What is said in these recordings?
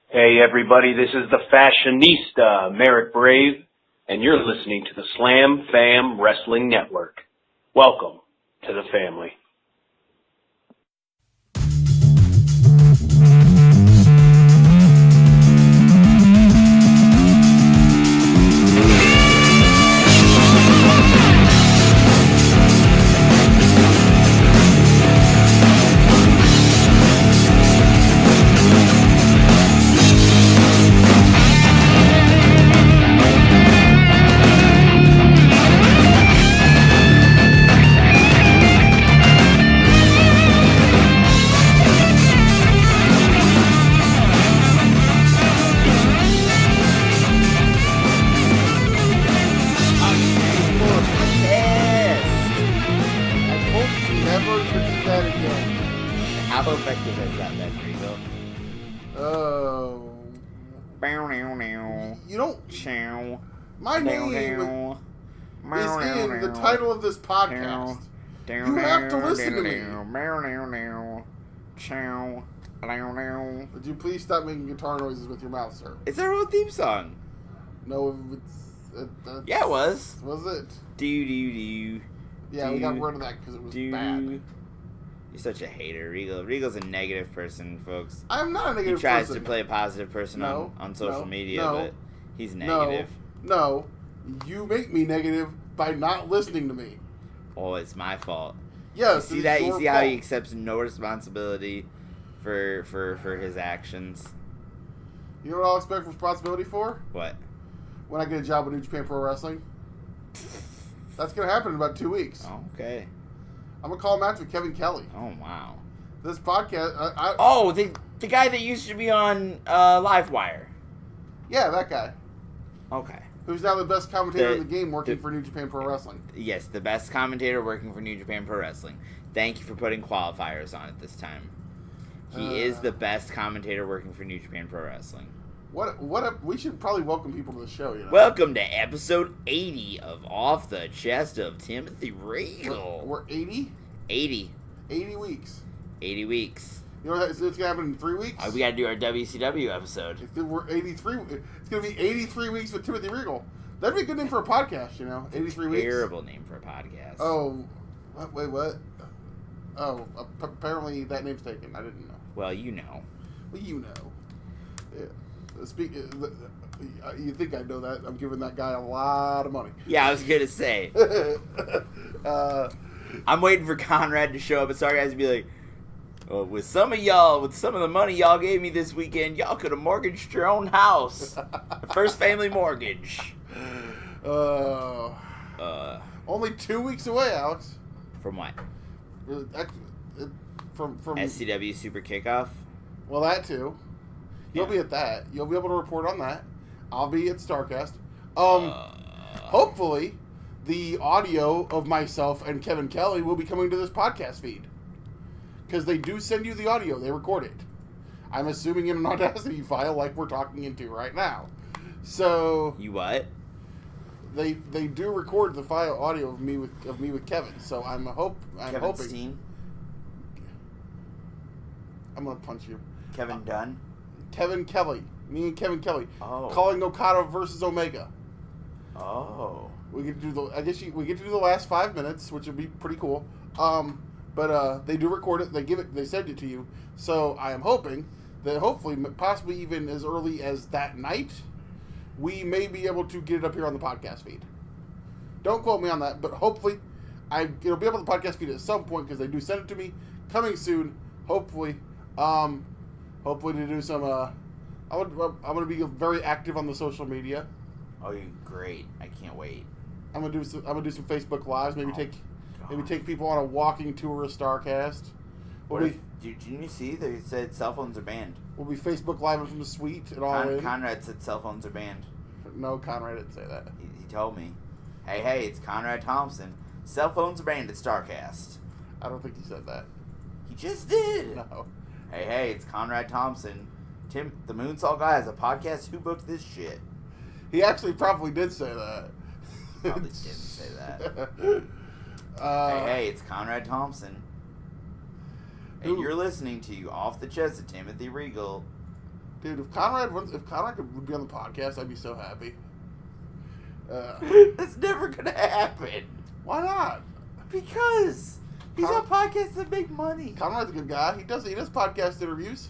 Hey everybody, this is the fashionista, Merrick Brave, and you're listening to the Slam Fam Wrestling Network. Welcome to the family. My name is in the title of this podcast. You have to listen to me. Would you please stop making guitar noises with your mouth, sir? It's our old theme song. No, yeah, it was. Was it? Do. Yeah, we got rid of that because it was bad. You're such a hater, Regal. Regal's a negative person, folks. I'm not a negative person. He tries to play a positive person on social media, but he's negative. No, you make me negative by not listening to me. Oh, it's my fault. Yes, you see that? You see how he accepts no responsibility for his actions? You know what I'll expect responsibility for? What? When I get a job with New Japan Pro Wrestling. That's going to happen in about 2 weeks. Oh, okay. I'm going to call a match with Kevin Kelly. Oh, wow. This podcast... the guy that used to be on Livewire. Yeah, that guy. Okay. Who's now the best commentator in the game working for New Japan Pro Wrestling. Yes, the best commentator working for New Japan Pro Wrestling. Thank you for putting qualifiers on it this time. He is the best commentator working for New Japan Pro Wrestling. We should probably welcome people to the show, you know. Welcome to episode 80 of Off the Chest of Timothy Regal. We're 80? 80. 80 weeks. 80 weeks. You know it's going to happen in 3 weeks? We got to do our WCW episode. We're 83. It's going to be 83 weeks with Timothy Regal. That'd be a good name for a podcast, you know? 83 weeks. Terrible name for a podcast. Oh, wait, what? Oh, apparently that name's taken. I didn't know. Well, you know. Well, you know. Yeah. You think I know that? I'm giving that guy a lot of money. Yeah, I was going to say. I'm waiting for Conrad to show up at Starcast and be like, with some of the money y'all gave me this weekend, y'all could have mortgaged your own house. First family mortgage. Only 2 weeks away, Alex. From what? From SCW Super Kickoff? Well, that too. You'll be at that. You'll be able to report on that. I'll be at Starcast. Hopefully, the audio of myself and Kevin Kelly will be coming to this podcast feed. Because they do send you the audio. They record it. I'm assuming in an Audacity file like we're talking into right now. So... You what? They do record the file audio of me with Kevin. So I'm hoping... Steen? I'm going to punch you. Kevin Dunn? Kevin Kelly. Me and Kevin Kelly. Oh. Calling Okada versus Omega. Oh. We get to do we get to do the last 5 minutes, which would be pretty cool. But they do record it. They send it to you. So I am hoping that hopefully, possibly even as early as that night, we may be able to get it up here on the podcast feed. Don't quote me on that, but hopefully it'll be up on the podcast feed at some point because they do send it to me. Coming soon, hopefully. Hopefully to do some. I'm gonna be very active on the social media. Oh, you're great! I can't wait. I'm gonna do some Facebook lives. Maybe take people on a walking tour of Starcast. Did you see they said cell phones are banned? We'll be Facebook living from the suite and all in. Conrad said cell phones are banned. No, Conrad didn't say that. He told me. Hey, it's Conrad Thompson. Cell phones are banned at Starcast. I don't think he said that. He just did. No. Hey, it's Conrad Thompson. Tim, the Moonsault guy, has a podcast. Who booked this shit? He actually probably did say that. Probably didn't say that. Hey, it's Conrad Thompson. And you're listening to Off the Chest of Timothy Regal. Dude, if Conrad would be on the podcast, I'd be so happy. That's never gonna happen. Why not? Because he's on podcasts that make money. Conrad's a good guy. He does podcast interviews.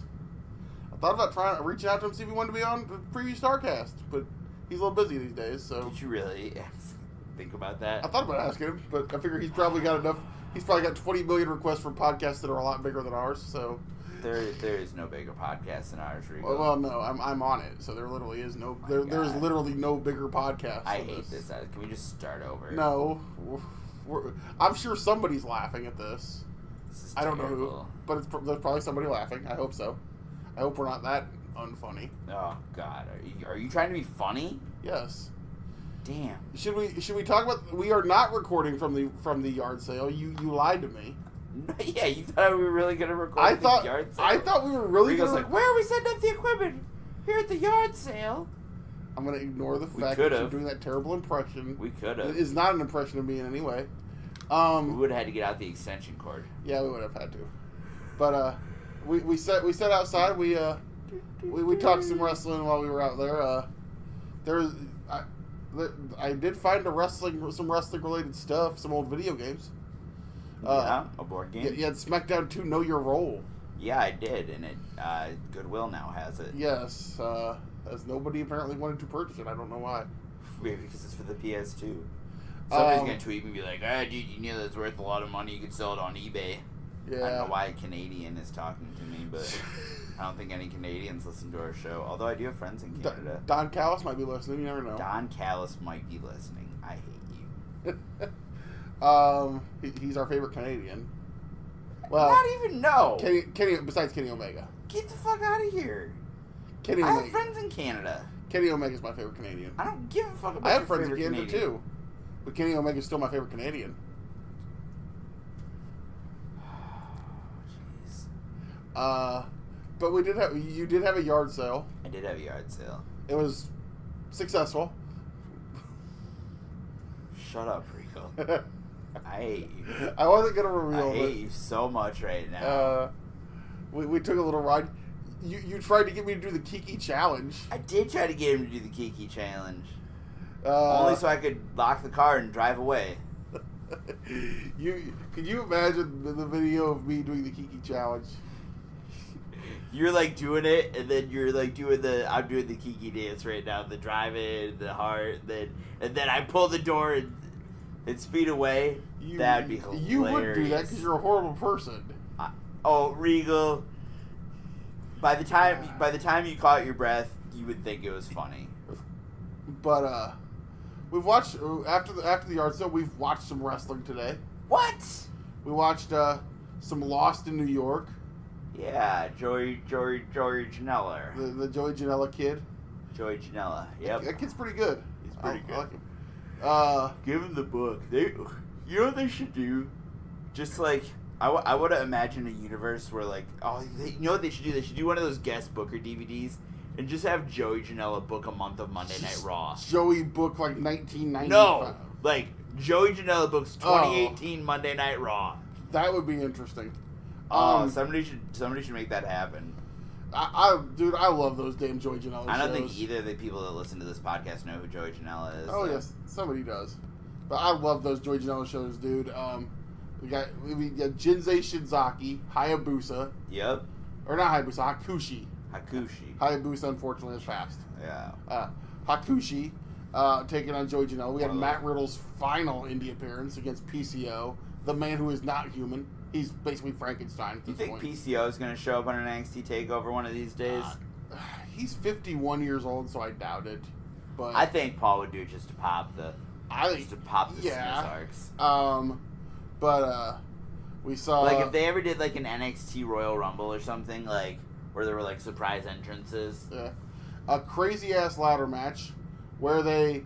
I thought about reaching out to him, see if he wanted to be on the preview Starcast, but he's a little busy these days. So did you really think about that? I thought about asking him, but I figure he's probably got enough. He's probably got 20 million requests from podcasts that are a lot bigger than ours. So there is no bigger podcast than ours, Regal. Well, no, I'm on it, so there literally is no. There's literally no bigger podcast. I hate this. Can we just start over? No, I'm sure somebody's laughing at this. I don't know who, but there's probably somebody laughing. I hope so. I hope we're not that unfunny. Oh God, are you trying to be funny? Yes. Damn. Should we talk about? We are not recording from the yard sale. You lied to me. Yeah, you thought we were really gonna record the yard sale. I thought we were really. Regal's like, where are we setting up the equipment? Here at the yard sale. I'm gonna ignore the fact that you're doing that terrible impression. We could have. It is not an impression of me in any way. We would have had to get out the extension cord. Yeah, we would have had to. But we sat outside. We talked some wrestling while we were out there. I did find some wrestling related stuff, some old video games. A board game. You had SmackDown 2 Know Your Role. Yeah, I did, and it Goodwill now has it. Yes, as nobody apparently wanted to purchase it. I don't know why. Maybe because it's for the PS2. Somebody's gonna tweet me and be like, dude, you know that's worth a lot of money. You could sell it on eBay. Yeah. I don't know why a Canadian is talking to me, but I don't think any Canadians listen to our show. Although I do have friends in Canada. Don Callis might be listening. You never know. Don Callis might be listening. I hate you. He's our favorite Canadian. Well, not even no. Kenny, besides Kenny Omega. Get the fuck out of here. Kenny I Omega. have friends in Canada. Kenny Omega's my favorite Canadian. I don't give a fuck about I have your friends in favorite Canada Canadian. too, but Kenny Omega's still my favorite Canadian. Jeez. But you did have a yard sale. I did have a yard sale. It was successful. Shut up, Regal. I hate you. I wasn't gonna reveal. I hate you so much right now. We took a little ride. You tried to get me to do the Kiki challenge. I did try to get him to do the Kiki challenge. Only so I could lock the car and drive away. Can you imagine the video of me doing the Kiki challenge? You're like doing it, and then you're like I'm doing the Kiki dance right now, the drive-in, the heart, and then I pull the door and speed away. That'd be hilarious. You would do that because you're a horrible person. Regal. By the time you caught your breath, you would think it was funny. But we've watched after the yard sale. We've watched some wrestling today. What? We watched some Lost in New York. Yeah, Joey Janela. The Joey Janela kid. Joey Janela. Yep. That kid's pretty good. He's pretty good. I like him. Give him the book. You know what they should do? Just like I would imagine a universe where like you know what they should do? They should do one of those guest booker DVDs and just have Joey Janela book a month of Monday Night Raw. Joey book like 1995. No, like Joey Janela books 2018 Monday Night Raw. That would be interesting. Somebody should make that happen. Dude, I love those damn Joey Janela shows. I don't think either of the people that listen to this podcast know who Joey Janela is. Oh, so. Yes, somebody does. But I love those Joey Janela shows, dude. We got Jinsei Shinzaki, Hayabusa. Yep. Or not Hayabusa, Hakushi. Hayabusa, unfortunately, has passed. Yeah. Hakushi taking on Joey Janela. We had Matt Riddle's final indie appearance against PCO, the man who is not human. He's basically Frankenstein. Do you think PCO is going to show up on an NXT Takeover one of these days? He's 51 years old, so I doubt it. But I think Paul would do it just to pop the Smith arcs. But we saw like if they ever did like an NXT Royal Rumble or something like where there were like surprise entrances. Yeah, a crazy ass ladder match where they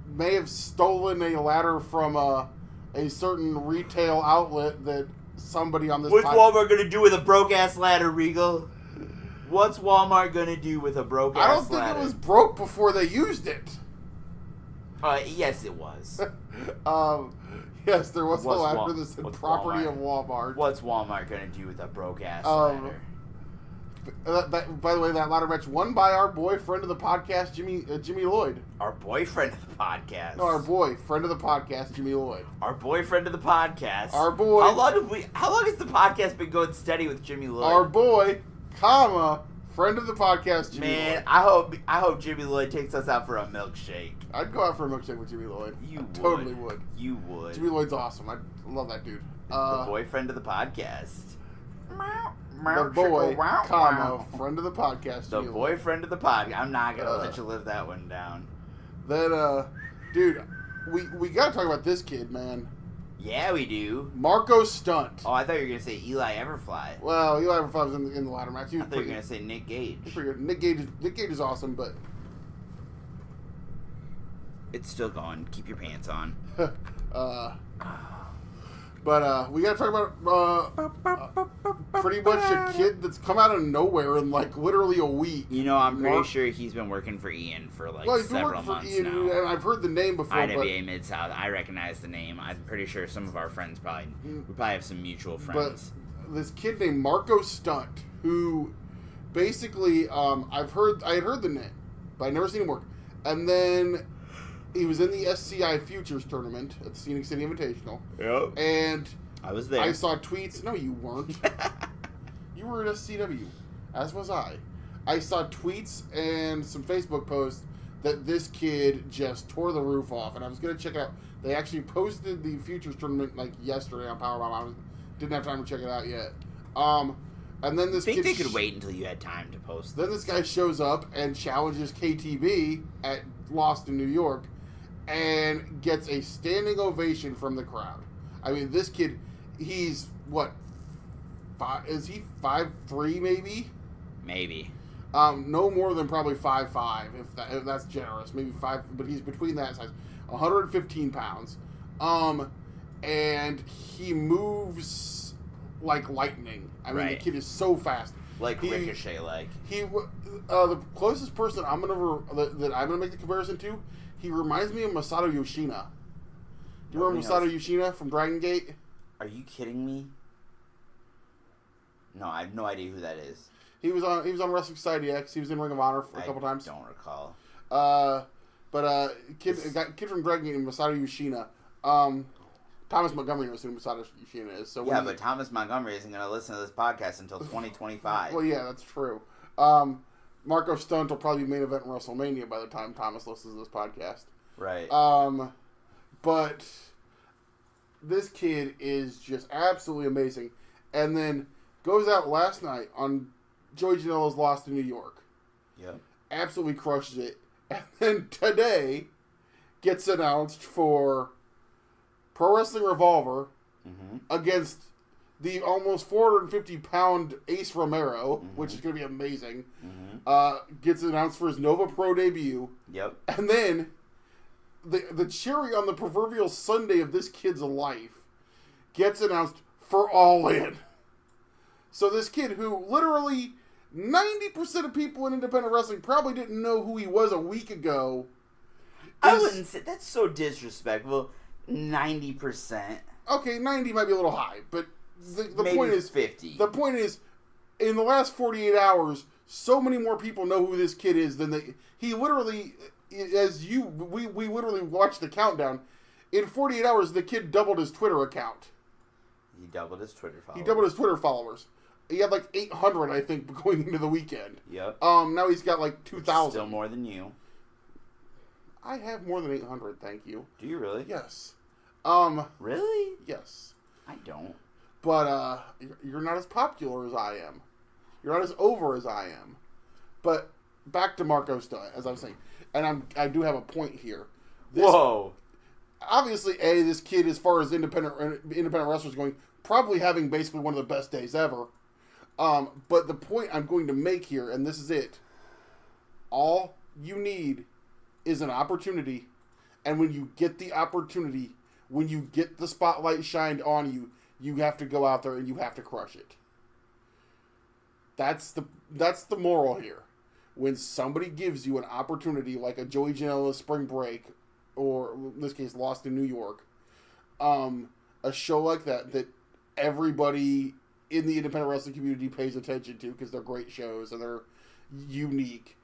may have stolen a ladder from a certain retail outlet that somebody on this. What's Walmart gonna do with a broke ass ladder, Regal? What's Walmart gonna do with a broke ass ladder? I don't think it was broke before they used it. Yes, it was. Yes, there was a ladder that's the property of Walmart. What's Walmart gonna do with a broke ass ladder? By the way, that ladder match won by our boy, friend of the podcast, Jimmy Lloyd. Our boyfriend of the podcast. No, our boy, friend of the podcast, Jimmy Lloyd. Our boyfriend of the podcast. Our boy. How long has the podcast been going steady with Jimmy Lloyd? Our boy, friend of the podcast, Jimmy Lloyd. Man, I hope Jimmy Lloyd takes us out for a milkshake. I'd go out for a milkshake with Jimmy Lloyd. Totally would. You would. Jimmy Lloyd's awesome. I love that dude. The boyfriend of the podcast. The boy, friend of the podcast. The boyfriend of the podcast. I'm not gonna let you live that one down. That dude, we gotta talk about this kid, man. Yeah, we do. Marko Stunt. Oh, I thought you were gonna say Eli Everfly. Well, Eli Everfly was in the ladder match. I thought you were gonna say Nick Gage. He's pretty good. Nick Gage is awesome, but it's still going. Keep your pants on. But we gotta talk about pretty much a kid that's come out of nowhere in like literally a week. You know, I'm pretty sure he's been working for Ian for like several months now. And I've heard the name before. IWA Mid-South. I recognize the name. I'm pretty sure some of our friends we probably have some mutual friends. But this kid named Marko Stunt, who basically I had heard the name, but I'd never seen him work. And then he was in the SCI Futures tournament at the Phoenix City Invitational. Yep. And I was there. I saw tweets. No, you weren't. You were at SCW, as was I. I saw tweets and some Facebook posts that this kid just tore the roof off, and I was going to check it out. They actually posted the Futures tournament like yesterday on Powerbomb. I didn't have time to check it out yet. And then this kid they could wait until you had time to post. Then this guy shows up and challenges KTB at Lost in New York, and gets a standing ovation from the crowd. I mean, this kid, he's what? Is he 5'3", maybe? Maybe. No more than probably 5'5", if that's generous. Maybe 5, but he's between that size. 115 pounds. And he moves like lightning. I mean, the kid is so fast. Like Ricochet, the closest person that I'm gonna make the comparison to, he reminds me of Masato Yoshina. Do you remember Masato Yoshina from Dragon Gate? Are you kidding me? No, I have no idea who that is. He was on Wrestling Society X. He was in Ring of Honor a couple times. I don't recall. Kid from Dragon Gate named Masato Yoshina. Thomas Montgomery knows who Masato Yoshina is. So but Thomas Montgomery isn't going to listen to this podcast until 2025. Well, yeah, that's true. Marko Stunt will probably be main event in WrestleMania by the time Thomas listens to this podcast. Right. But this kid is just absolutely amazing. And then goes out last night on Joey Janela's Lost in New York. Yep. Absolutely crushes it. And then today gets announced for Pro Wrestling Revolver against the almost 450-pound Ace Romero, which is going to be amazing. Gets announced for his Nova Pro debut. Yep. And then the cherry on the proverbial sundae of this kid's life gets announced for All In. So this kid who literally 90% of people in independent wrestling probably didn't know who he was a week ago. I wouldn't say that's so disrespectful. 90%. Okay, 90 might be a little high, but the Maybe point is 50. The point is, in the last 48 hours, so many more people know who this kid is than he literally, we literally watched the countdown. In 48 hours, the kid doubled his Twitter account. He doubled his Twitter followers. He had like 800, I think, going into the weekend. Yep. Now he's got like 2,000. Still more than you. I have more than 800, thank you. Do you really? Yes. Really? Yes. I don't. But you're not as popular as I am. You're not as over as I am. But back to Marko Stunt, as I was saying, and I do have a point here. Whoa. Obviously, this kid, as far as independent wrestlers going, probably having basically one of the best days ever. But the point I'm going to make here, and this is it, all you need is an opportunity, and when you get the opportunity, when you get the spotlight shined on you, you have to go out there and you have to crush it. That's the moral here. When somebody gives you an opportunity like a Joey Janela Spring Break, or in this case Lost in New York, a show like that everybody in the independent wrestling community pays attention to because they're great shows and they're unique.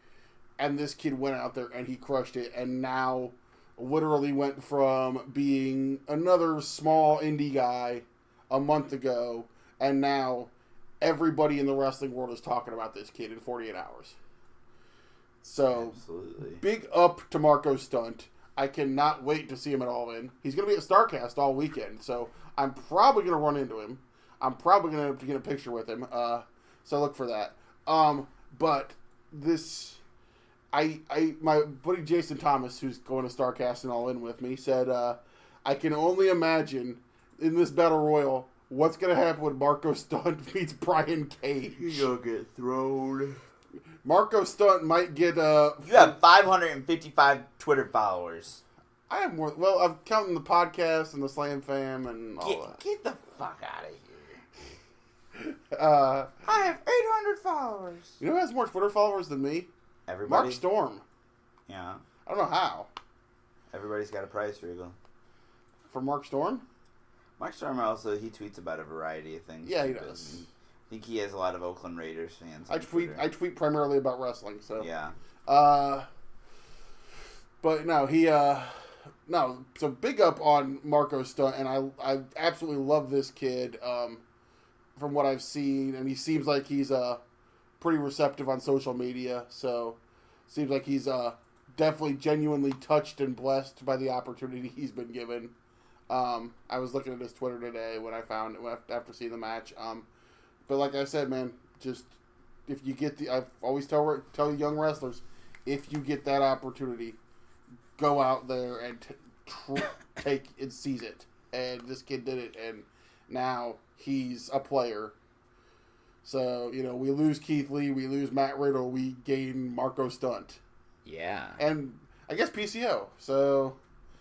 And this kid went out there and he crushed it, and now literally went from being another small indie guy a month ago, and now everybody in the wrestling world is talking about this kid in 48 hours. So, absolutely. Big up to Marko Stunt. I cannot wait to see him at All In. He's going to be at StarCast all weekend, so I'm probably going to run into him. I'm probably going to get a picture with him, so look for that. But this... my buddy Jason Thomas, who's going to StarCast and All In with me, said, I can only imagine in this Battle Royal what's going to happen when Marko Stunt meets Brian Cage. You'll get thrown. Marko Stunt might get... You have 555 Twitter followers. I have more... Well, I'm counting the podcast and the Slam Fam and all that. Get the fuck out of here. I have 800 followers. You know who has more Twitter followers than me? Everybody. Mark Storm. Yeah. I don't know how. Everybody's got a price, Regal. For Mark Storm? Mark Storm also, he tweets about a variety of things. Yeah, he does. I think he has a lot of Oakland Raiders fans. I tweet primarily about wrestling, so. Yeah. But no, no, so big up on Marko Stunt, and I absolutely love this kid, from what I've seen, and he seems like he's, pretty receptive on social media, so seems like he's definitely genuinely touched and blessed by the opportunity he's been given. I was looking at his Twitter today when I found it after seeing the match. But like I said, man, just if you get I always tell young wrestlers, if you get that opportunity, go out there and take and seize it. And this kid did it, and now he's a player. So, we lose Keith Lee, we lose Matt Riddle, we gain Marko Stunt. Yeah. And I guess PCO. So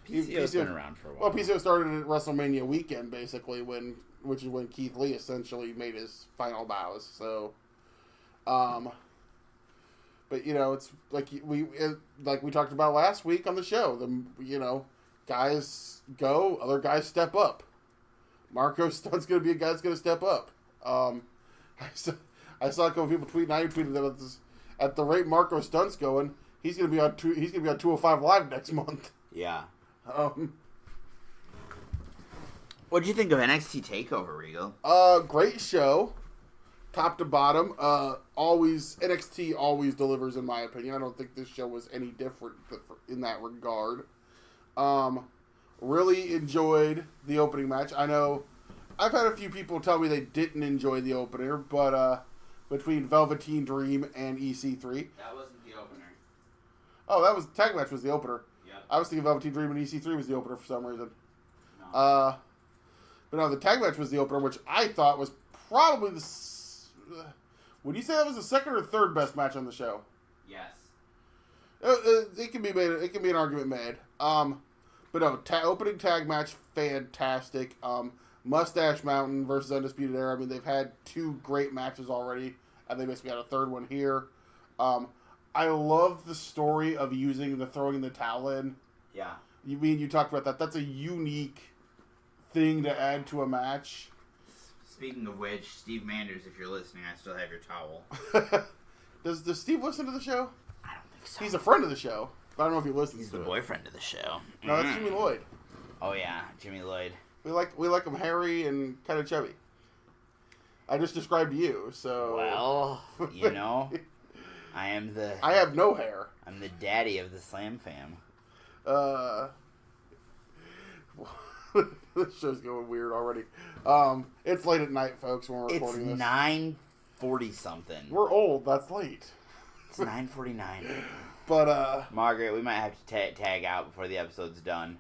PCO's been around for a while. Well, PCO started at WrestleMania weekend, basically, which is when Keith Lee essentially made his final bows. So, but it's like we talked about last week on the show. Guys go, other guys step up. Marko Stunt's going to be a guy that's going to step up. I saw a couple people tweeting. I tweeted that at the rate Marko Stunt's going, he's going to be on 205 Live next month. Yeah. What do you think of NXT Takeover, Regal? Great show, top to bottom. NXT always delivers, in my opinion. I don't think this show was any different in that regard. Really enjoyed the opening match. I know I've had a few people tell me they didn't enjoy the opener, but between Velveteen Dream and EC3. That wasn't the opener. Oh, tag match was the opener. Yeah. I was thinking Velveteen Dream and EC3 was the opener for some reason. No. But no, the tag match was the opener, which I thought was probably would you say that was the second or third best match on the show? Yes. It can be made. It can be an argument made. But no, opening tag match, fantastic. Mustache Mountain versus Undisputed Era. I mean, they've had 2 great matches already, and they basically got a third one here. I love the story of using throwing the towel in. Yeah. You talked about that. That's a unique thing to add to a match. Speaking of which, Steve Manders, if you're listening, I still have your towel. Does Steve listen to the show? I don't think so. He's a friend of the show, but I don't know if he listens. He's the boyfriend of the show. No, that's Jimmy Lloyd. Oh yeah, Jimmy Lloyd. We like him hairy and kind of chubby. I just described you, so... Well, I am the... I have no hair. I'm the daddy of the Slam Fam. This show's going weird already. It's late at night, folks, when we're recording this. It's 9:40 something. We're old. That's late. It's 9:49. But, Margaret, we might have to tag out before the episode's done.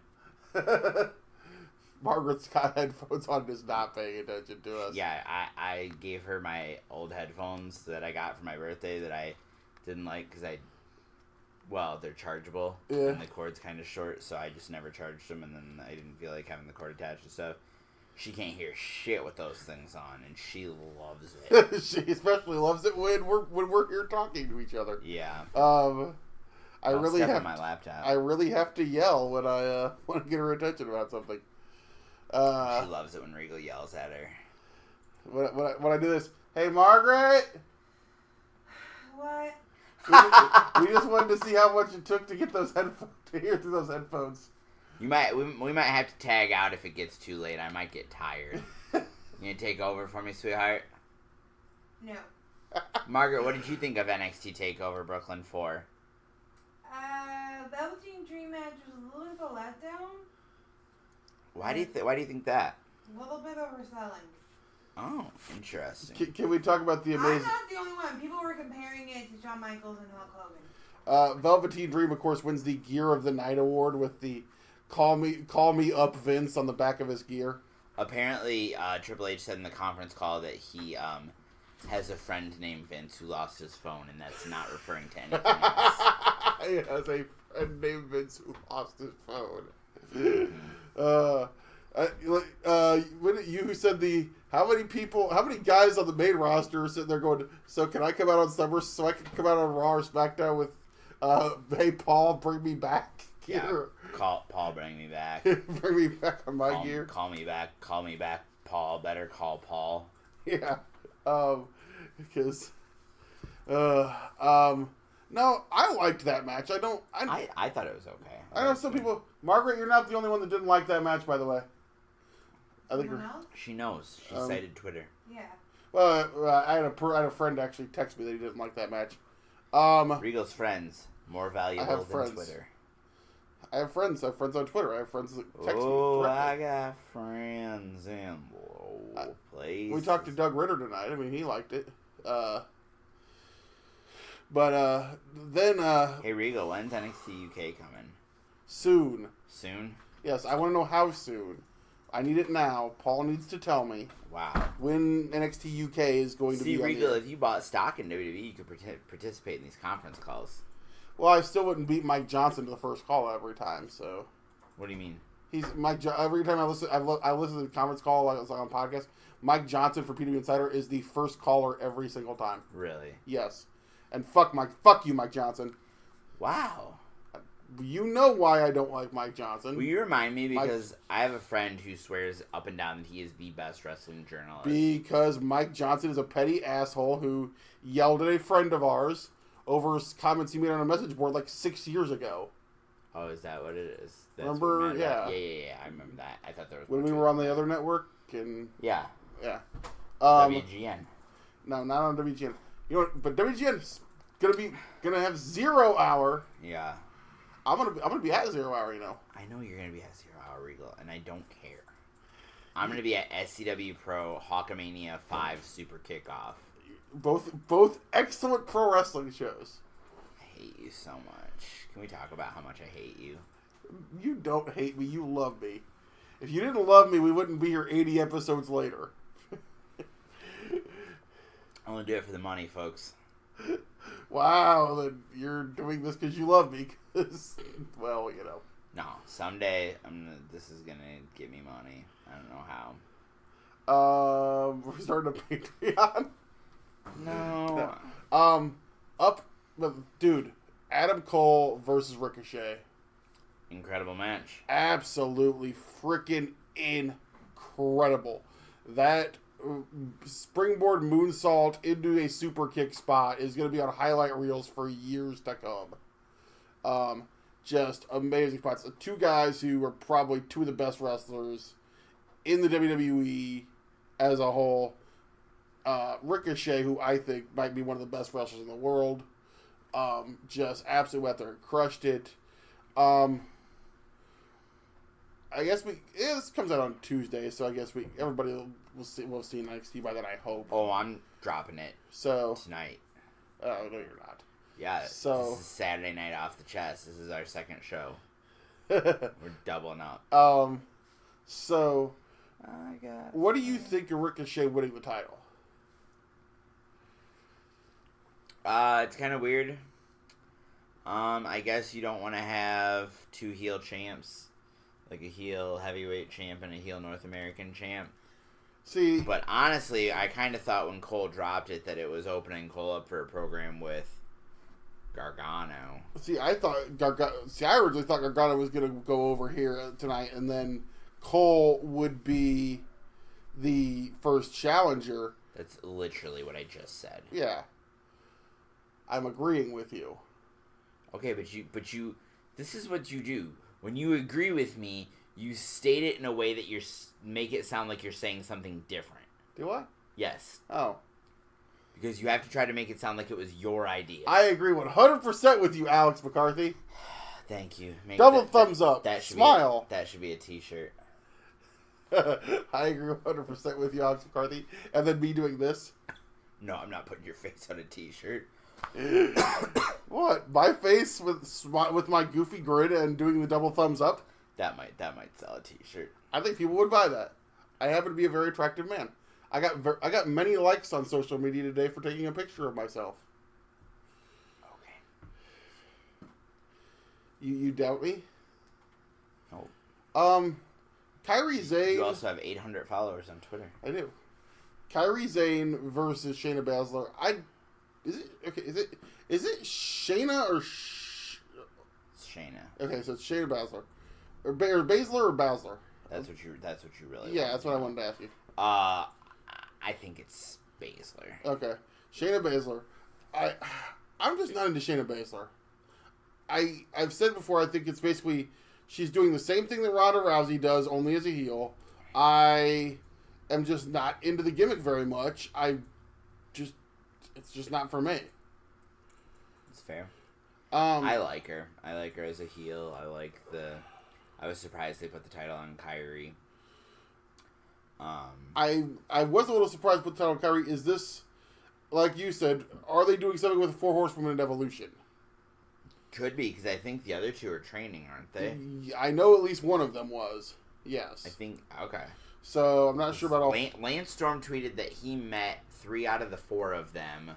Margaret's got headphones on and is not paying attention to us. Yeah, I gave her my old headphones that I got for my birthday that I didn't like because they're chargeable. Yeah. And the cord's kind of short, so I just never charged them, and then I didn't feel like having the cord attached and stuff. She can't hear shit with those things on, and she loves it. She especially loves it when we're here talking to each other. Yeah. I really have my laptop. I really have to yell when I get her attention about something. She loves it when Regal yells at her. when I do this, hey Margaret. What? We just wanted to see how much it took to get those headphones to hear through those headphones. We might have to tag out if it gets too late. I might get tired. You gonna take over for me, sweetheart? No. Margaret, what did you think of NXT Takeover Brooklyn 4? Velveteen Dream match was a little bit of a letdown. Why do you think that? A little bit overselling. Oh, interesting. Can we talk about the amazing... I'm not the only one. People were comparing it to Shawn Michaels and Hulk Hogan. Velveteen Dream, of course, wins the Gear of the Night award with the Call me up Vince on the back of his gear. Apparently, Triple H said in the conference call that he has a friend named Vince who lost his phone, and that's not referring to anything else. He has a friend named Vince who lost his phone. You said how many guys on the main roster are sitting there going, so can I come out on Summer, so I can come out on Raw or SmackDown with, hey Paul, bring me back gear. Yeah, Paul, bring me back. Bring me back on my gear. Call me back, Paul. Better call Paul. Yeah, because, no, I liked that match. I thought it was okay. I know some people. Margaret, you're not the only one that didn't like that match, by the way. I think she knows. She cited Twitter. Yeah. Well, I had a friend actually text me that he didn't like that match. Regal's friends more valuable than Twitter. I have friends. I have friends on Twitter. I have friends that text me. Oh, I got friends in low places. We talked to Doug Ritter tonight. I mean, he liked it. Then... hey, Regal, when's NXT UK coming? Soon. Soon? Yes, I want to know how soon. I need it now. Paul needs to tell me. Wow. When NXT UK is going to be on Regal, the air. if you bought stock in WWE, you could participate in these conference calls. Well, I still wouldn't beat Mike Johnson to the first call every time, so... What do you mean? Every time I listen to the conference call like it's on podcast, Mike Johnson for PW Insider is the first caller every single time. Really? Yes. And fuck you, Mike Johnson. Wow. You know why I don't like Mike Johnson. Will you remind me, because I have a friend who swears up and down that he is the best wrestling journalist. Because Mike Johnson is a petty asshole who yelled at a friend of ours over comments he made on a message board like 6 years ago. Oh, is that what it is? That's remember? Yeah. Yeah. I remember that. I thought there was when we were on the other network and yeah. WGN. No, not on WGN. You know what? But WGN's gonna have 0 hour. Yeah. I'm gonna be at 0 hour. You know. I know you're gonna be at 0 hour, Regal, and I don't care. I'm gonna be at SCW Pro Hawkamania 5 Super Kickoff. Both excellent pro wrestling shows. I hate you so much. Can we talk about how much I hate you? You don't hate me. You love me. If you didn't love me, we wouldn't be here 80 episodes later. I'm going to do it for the money, folks. Wow, then you're doing this because you love me. Cause, well, you know. No, someday this is going to give me money. I don't know how. We're starting a Patreon. No. Dude, Adam Cole versus Ricochet. Incredible match. Absolutely freaking incredible. That springboard moonsault into a super kick spot is going to be on highlight reels for years to come. Just amazing spots. Two guys who are probably two of the best wrestlers in the WWE as a whole. Ricochet, who I think might be one of the best wrestlers in the world. Just absolutely went there and crushed it. I guess this comes out on Tuesday, so I guess everybody will see NXT by then, I hope. Oh, I'm dropping it. Tonight. Oh, no, you're not. Yeah, so this is Saturday night off the chest. This is our second show. We're doubling up. So what do you think of Ricochet winning the title? It's kind of weird. I guess you don't want to have two heel champs, like a heel heavyweight champ and a heel North American champ. See, but honestly, I kind of thought when Cole dropped it that it was opening Cole up for a program with Gargano. See, I originally thought Gargano was going to go over here tonight, and then Cole would be the first challenger. That's literally what I just said. Yeah. I'm agreeing with you. Okay, but you, this is what you do. When you agree with me, you state it in a way that make it sound like you're saying something different. Do I? Yes. Oh. Because you have to try to make it sound like it was your idea. I agree 100% with you, Alex McCarthy. Thank you. Double thumbs up. Smile. That should be a t-shirt. I agree 100% with you, Alex McCarthy. And then me doing this? No, I'm not putting your face on a t-shirt. What? My face with my goofy grin and doing the double thumbs up? That might sell a t-shirt. I think people would buy that. I happen to be a very attractive man. I got many likes on social media today for taking a picture of myself. Okay. You doubt me? No. Kyrie Zane. You also have 800 followers on Twitter. I do. Kyrie Zane versus Shayna Baszler. Is it Shayna or It's Shayna. Okay, so it's Shayna Baszler. Or Baszler or Baszler? That's what you really Yeah, that's what I wanted to ask you. I think it's Baszler. Okay. Shayna Baszler. I'm just not into Shayna Baszler. I've said before, I think it's basically she's doing the same thing that Ronda Rousey does, only as a heel. I am just not into the gimmick very much. It's just not for me. It's fair. I like her. I like her as a heel. I was surprised they put the title on Kyrie. I was a little surprised with the title on Kyrie. Is this, like you said, are they doing something with the Four Horsewomen in Evolution? Could be, because I think the other two are training, aren't they? I know at least one of them was. Yes. I think, okay. So, I'm not sure about all... Lance Storm tweeted that he met 3 out of the 4 of them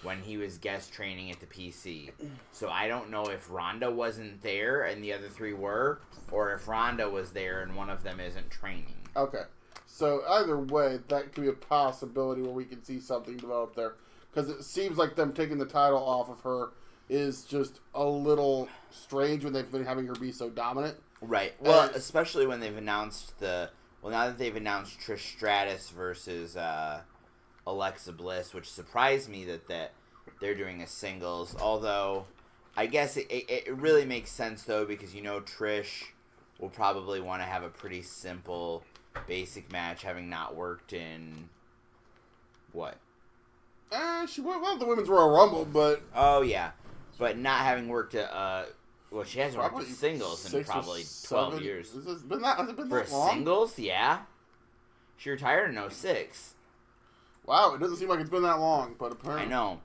when he was guest training at the PC. So, I don't know if Ronda wasn't there and the other 3 were, or if Ronda was there and one of them isn't training. Okay. So, either way, that could be a possibility where we can see something develop there. Because it seems like them taking the title off of her is just a little strange when they've been having her be so dominant. Right. Well, especially when they've announced now that they've announced Trish Stratus versus Alexa Bliss, which surprised me that they're doing a singles. Although, I guess it really makes sense, though, because, Trish will probably want to have a pretty simple, basic match, having not worked in, what? She won the Women's Royal Rumble, but... Oh, yeah. But not having worked at... Well, she hasn't worked in singles in probably 12 years. Has it been that For long? singles, yeah. She retired in 2006. Wow, it doesn't seem like it's been that long, but apparently... I know.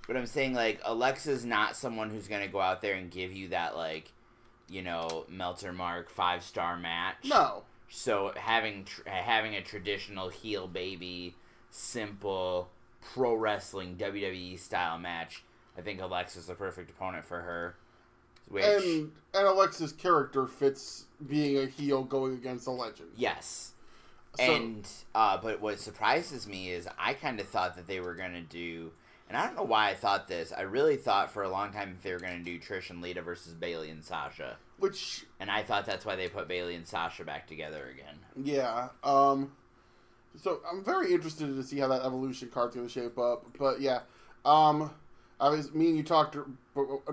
But I'm saying, Alexa's not someone who's going to go out there and give you that, Meltzer Mark 5-star match. No. So having a traditional heel baby, simple, pro wrestling, WWE style match, I think Alexa's the perfect opponent for her. And Alexa's character fits being a heel going against a legend. Yes. So, But what surprises me is I kind of thought that they were going to do, and I don't know why I thought this, I really thought for a long time that they were going to do Trish and Lita versus Bayley and Sasha. And I thought that's why they put Bayley and Sasha back together again. Yeah. So I'm very interested to see how that Evolution card's going to shape up. But yeah. Me and you talked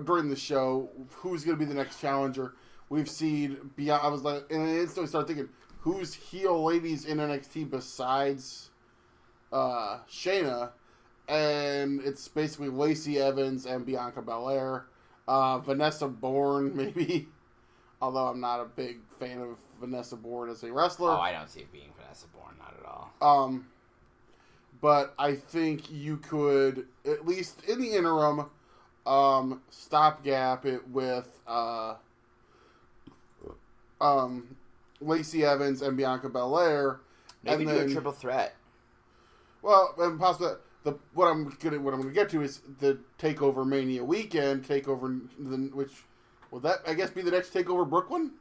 during the show, who's going to be the next challenger? We've seen beyond. I was like, and I instantly started thinking, who's heel ladies in NXT besides Shayna? And it's basically Lacey Evans and Bianca Belair, Vanessa Bourne maybe. Although I'm not a big fan of Vanessa Bourne as a wrestler. Oh, I don't see it being Vanessa Bourne, not at all. But I think you could, at least in the interim, stopgap it with Lacey Evans and Bianca Belair. Maybe and do then, a triple threat. Well, and possibly what I'm gonna get to is the Takeover Mania weekend. Which will that I guess be the next Takeover Brooklyn?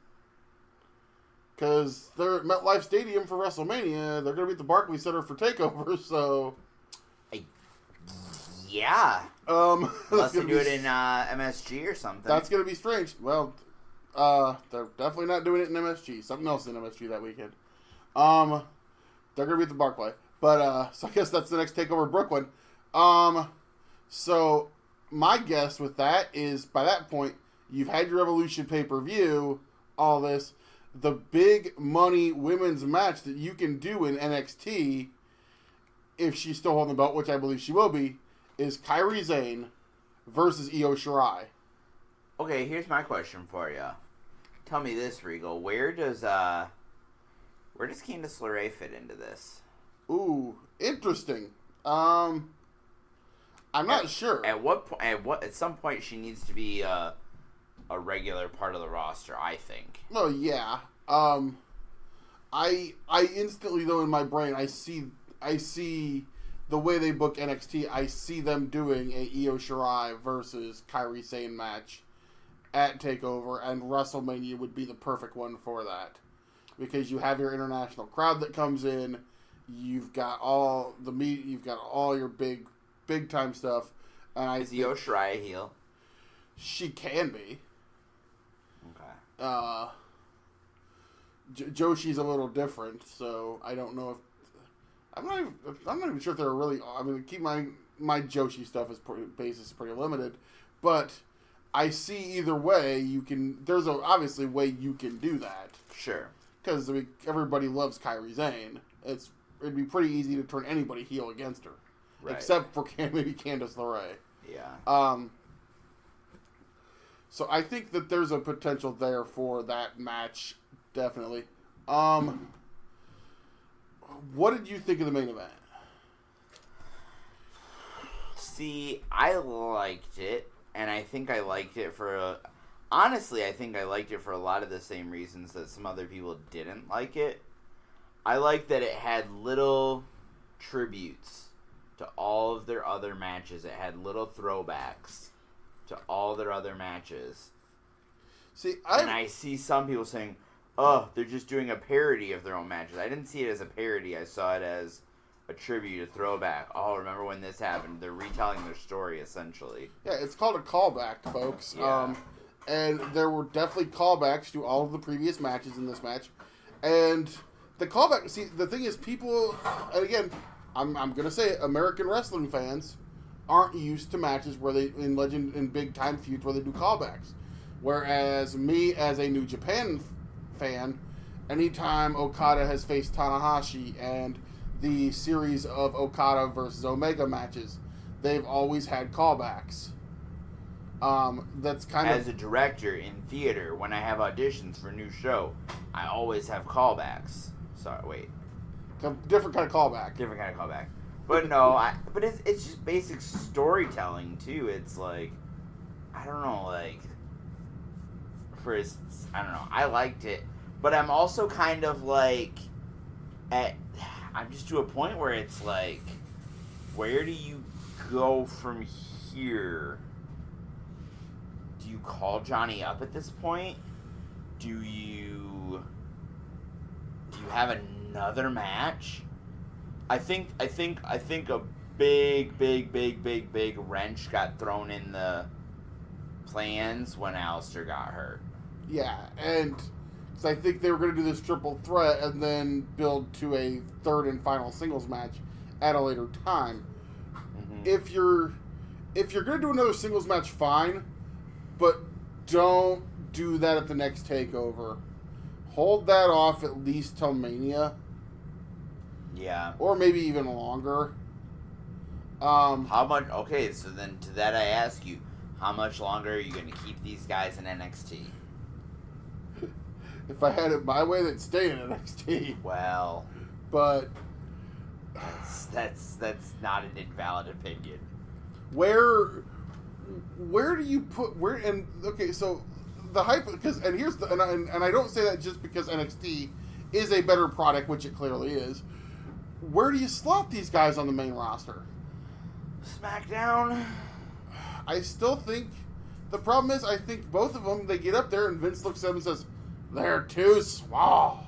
Because they're at MetLife Stadium for WrestleMania. They're going to be at the Barclays Center for TakeOver, so... Yeah. Unless they do it in MSG or something. That's going to be strange. Well, they're definitely not doing it in MSG. Something else in MSG that weekend. They're going to be at the Barclay. But, so I guess that's the next TakeOver Brooklyn. So, my guess with that is, by that point, you've had your Evolution pay-per-view, all this. The big money women's match that you can do in NXT, if she's still holding the belt, which I believe she will be, is Kairi Sane versus Io Shirai. Okay, here's my question for you. Tell me this, Regal. Where does Candice LeRae fit into this? Ooh, interesting. I'm not sure. At some point she needs to be a regular part of the roster, I think. Oh yeah. I instantly though in my brain I see the way they book NXT. I see them doing a Io Shirai versus Kairi Sane match at TakeOver, and WrestleMania would be the perfect one for that, because you have your international crowd that comes in, you've got all the meat, you've got all your big time stuff. And is Io Shirai a heel? She can be. Okay. Joshi's a little different, so I don't know if I'm not even sure if they're really. I mean, keep my Joshi stuff is pretty limited, but I see either way you can. There's obviously a way you can do that. Sure. Because everybody loves Kairi Sane. It'd be pretty easy to turn anybody heel against her, right, except for maybe Candice LeRae. Yeah. So I think that there's a potential there for that match, definitely. What did you think of the main event? See, I liked it, and I think I liked it honestly, I think I liked it for a lot of the same reasons that some other people didn't like it. I liked that it had little tributes to all of their other matches. It had little throwbacks to all their other matches. See, and I see some people saying, "Oh, they're just doing a parody of their own matches." I didn't see it as a parody. I saw it as a tribute, a throwback. Oh, remember when this happened? They're retelling their story, essentially. Yeah, it's called a callback, folks. Yeah. And there were definitely callbacks to all of the previous matches in this match. And the callback, see, the thing is, people, and again, I'm going to say it, American wrestling fans aren't used to matches where they, in big time feuds, where they do callbacks. Whereas me, as a New Japan fan, anytime Okada has faced Tanahashi and the series of Okada versus Omega matches, they've always had callbacks. That's kind of... As a director in theater, when I have auditions for a new show, I always have callbacks. Sorry, wait. Different kind of callback. Different kind of callback. But no, but it's just basic storytelling, too. It's like, I don't know, like... I don't know. I liked it. But I'm also kind of like... I'm just to a point where it's like, where do you go from here? Do you call Johnny up at this point? Do you have another match? I think a big wrench got thrown in the plans when Aleister got hurt. Yeah, and because I think they were going to do this triple threat and then build to a third and final singles match at a later time. Mm-hmm. If you're going to do another singles match, fine, but don't do that at the next TakeOver. Hold that off at least till Mania. Yeah. Or maybe even longer. How much? Okay, so then to that I ask you, how much longer are you going to keep these guys in NXT? If I had it my way, they'd stay in NXT. Well, but that's not an invalid opinion. Where do you put okay, so the hype, because and here's the and I don't say that just because NXT is a better product, which it clearly is. Where do you slot these guys on the main roster? SmackDown. I still think the problem is I think both of them, they get up there and Vince looks at them and says, "They're too small.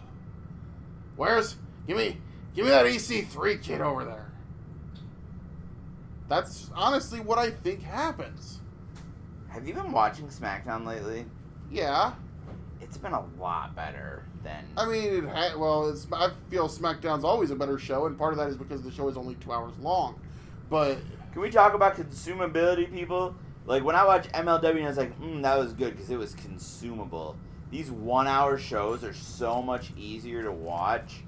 Give me that EC3 kid over there." That's honestly what I think happens. Have you been watching SmackDown lately? Yeah. it's been a lot better than... I mean, I feel SmackDown's always a better show, and part of that is because the show is only 2 hours long. But... Can we talk about consumability, people? Like, when I watch MLW, I was like, that was good, because it was consumable. These 1 hour shows are so much easier to watch.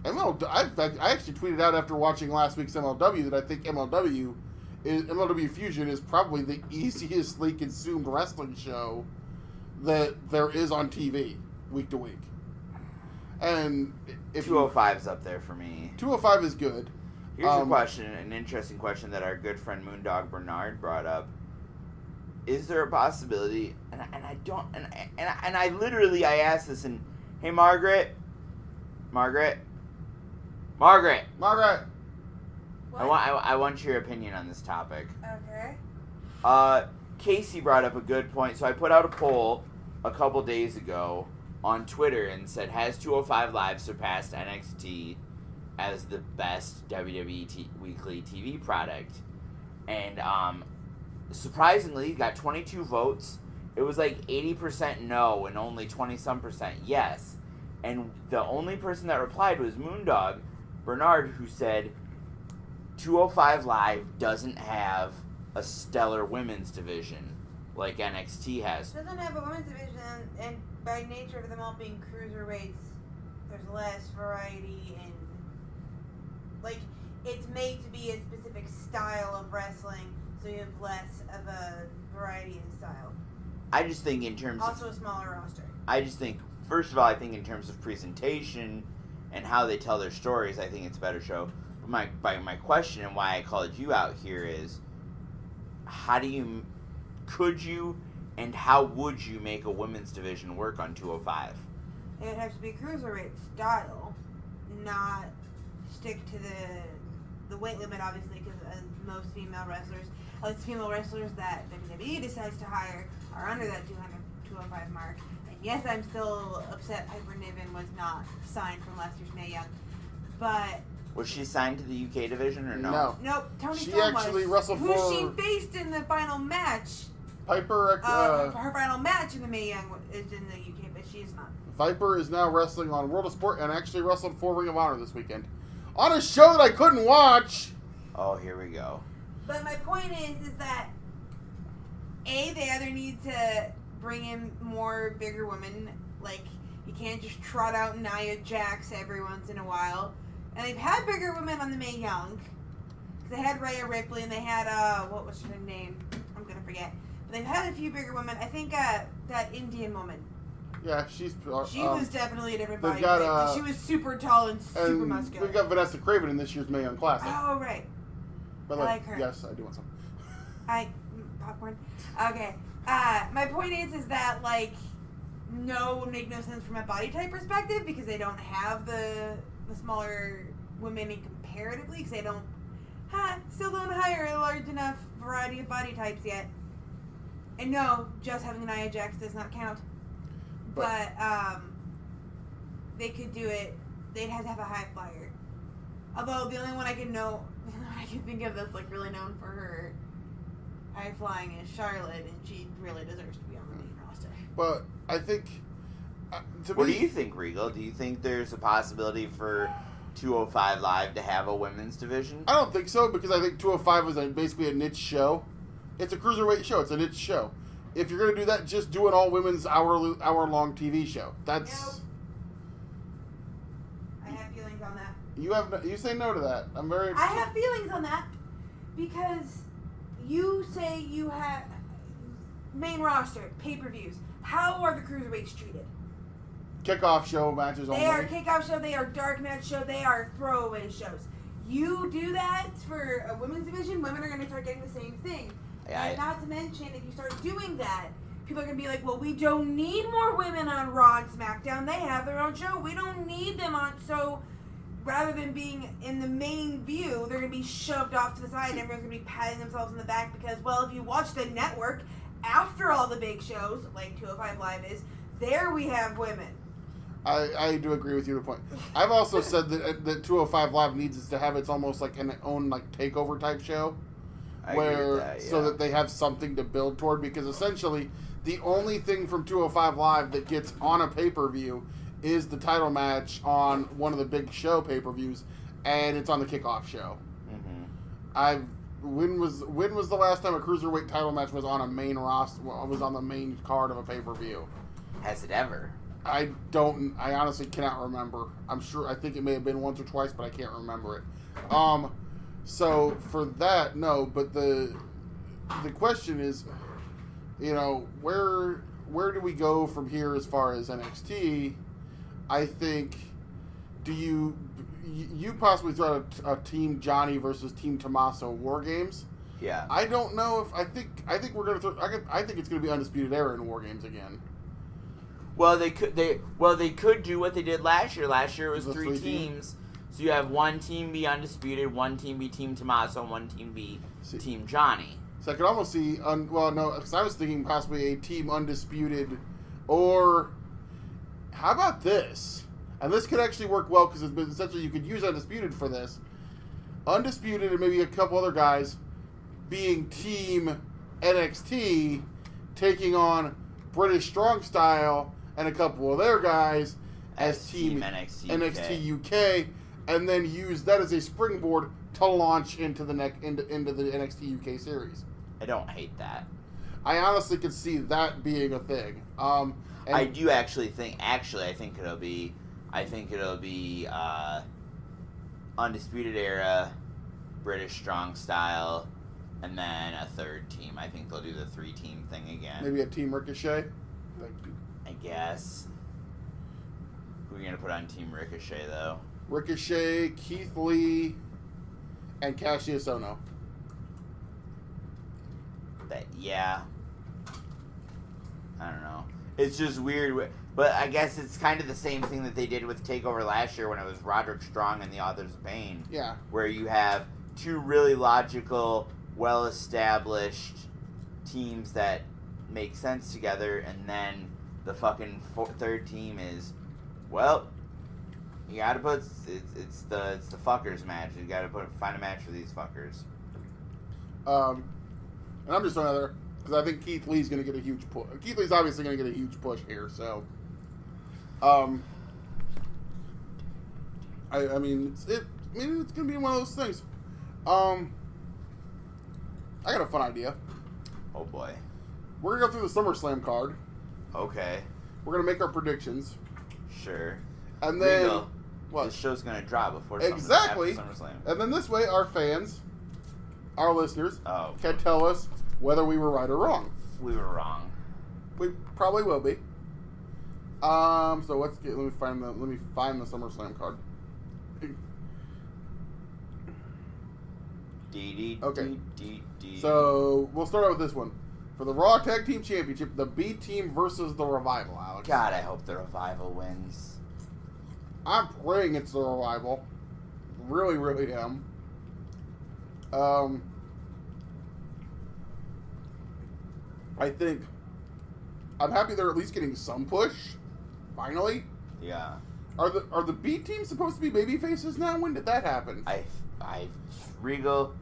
I actually tweeted out after watching last week's MLW that I think MLW Fusion is probably the easiestly consumed wrestling show that there is on TV week to week. And if 205's up there for me. 205 is good. Here's a question, an interesting question that our good friend Moondog Bernard brought up. Is there a possibility? And I literally asked this and, hey Margaret. What? I want your opinion on this topic. Okay. Casey brought up a good point. So I put out a poll a couple days ago on Twitter and said, has 205 Live surpassed NXT as the best WWE weekly TV product? And surprisingly, got 22 votes. It was like 80% no and only 20-some% yes. And the only person that replied was Moondog Bernard, who said 205 Live doesn't have a stellar women's division like NXT has. It doesn't have a women's division, and by nature of them all being cruiserweights, there's less variety in... Like, it's made to be a specific style of wrestling, so you have less of a variety in style. I just think in terms of... Also a smaller roster. I just think, first of all, I think in terms of presentation and how they tell their stories, I think it's a better show. But my question and why I called you out here is, could you and how would you make a women's division work on 205? It would have to be cruiserweight style, not stick to the weight limit, obviously, because most female wrestlers, at least female wrestlers that WWE decides to hire, are under that 205 mark. And yes, I'm still upset Piper Niven was not signed from last year's Mae Young, but... Was she signed to the UK division or no? Nope. Toni She Storm actually was. wrestled Who for... she faced in the final match. Piper... her final match in the Mae Young is in the UK, but she is not. Viper is now wrestling on World of Sport and actually wrestled for Ring of Honor this weekend. On a show that I couldn't watch! Oh, here we go. But my point is that A, they either need to bring in more bigger women. Like, you can't just trot out Nia Jax every once in a while. And they've had bigger women on the Mae Young. They had Rhea Ripley and they had, what was her name? I'm going to forget. But they've had a few bigger women. I think that Indian woman. Yeah, she was definitely a different body type. She was super tall and super muscular. We've got Vanessa Craven in this year's Mae Young Classic. Oh, right. But I like her. Yes, I do want some. Popcorn? Okay. My point is that, like, no, it would make no sense from a body type perspective because they don't have the smaller women comparatively because they still don't hire a large enough variety of body types yet. And no, just having Nia Jax does not count. But they could do it. They'd have to have a high flyer. Although the only one I can think of that's like really known for her high flying is Charlotte, and she really deserves to be on the main roster. But I think. What do you think, Regal? Do you think there's a possibility for 205 Live to have a women's division? I don't think so because I think 205 is basically a niche show. It's a cruiserweight show. It's a niche show. If you're going to do that, just do an all-women's hour-long TV show. That's... Nope. I have feelings on that. You say no to that. I'm very interested. I have feelings on that because you say you have main roster, pay-per-views. How are the cruiserweights treated? Kickoff show matches only. They are kickoff show, they are dark match show, they are throwaway shows. You do that for a women's division, women are going to start getting the same thing. And not to mention, if you start doing that, people are going to be like, well, we don't need more women on Raw and SmackDown. They have their own show. We don't need them on. So rather than being in the main view, they're going to be shoved off to the side and everyone's going to be patting themselves in the back because, well, if you watch the network, after all the big shows, like 205 Live is, there we have women. I do agree with you to the point. I've also said that 205 Live needs to have its almost like an own like takeover type show. I agree with that, so that they have something to build toward, because essentially the only thing from 205 Live that gets on a pay-per-view is the title match on one of the big show pay-per-views, and it's on the kickoff show. Mm-hmm. When was the last time a cruiserweight title match was on a main roster? Was on the main card of a pay-per-view? Has it ever? I honestly cannot remember. I think it may have been once or twice, but I can't remember it. So for that, no. But the question is, where do we go from here as far as NXT? I think, do you possibly throw out a Team Johnny versus Team Tommaso War Games? Yeah. I don't know if I think we're gonna I think it's gonna be Undisputed Era in War Games again. Well, they could do what they did last year. Last year it was three teams. So you have one team be Undisputed, one team be Team Tommaso, and one team be Team Johnny. So I could almost see, because I was thinking possibly a Team Undisputed, or how about this? And this could actually work well, because essentially you could use Undisputed for this. Undisputed and maybe a couple other guys being Team NXT, taking on British Strong Style and a couple of their guys as Team NXT UK, and then use that as a springboard to launch into the NXT UK series. I don't hate that. I honestly could see that being a thing. I do actually think. I think it'll be Undisputed Era, British Strong Style, and then a third team. I think they'll do the 3-team thing again. Maybe a Team Ricochet? I guess. Who are you going to put on Team Ricochet, though? Ricochet, Keith Lee, and Cassius Ohno. Yeah. I don't know. It's just weird. But I guess it's kind of the same thing that they did with TakeOver last year when it was Roderick Strong and the Authors of Pain. Yeah. Where you have two really logical, well-established teams that make sense together, and then the fucking third team is, well, you gotta put it's the fuckers match. You gotta find a match for these fuckers. And I'm just throwing out there because I think Keith Lee's going to get a huge push. Keith Lee's obviously going to get a huge push here, so. I mean, it's going to be one of those things. I got a fun idea. Oh boy. We're going to go through the SummerSlam card. Okay. We're going to make our predictions. Sure. And then Regal, what? This show's going to drop before exactly. after SummerSlam. And then this way, our fans, our listeners, Oh. can tell us whether we were right or wrong. We were wrong. We probably will be. So let me find the SummerSlam card. Okay. So we'll start out with this one. For the Raw Tag Team Championship, the B Team versus the Revival, Alex. God, I hope the Revival wins. I'm praying it's the Revival. Really, really am. I think I'm happy they're at least getting some push. Finally. Yeah. Are the B Team supposed to be baby faces now? When did that happen? Regal,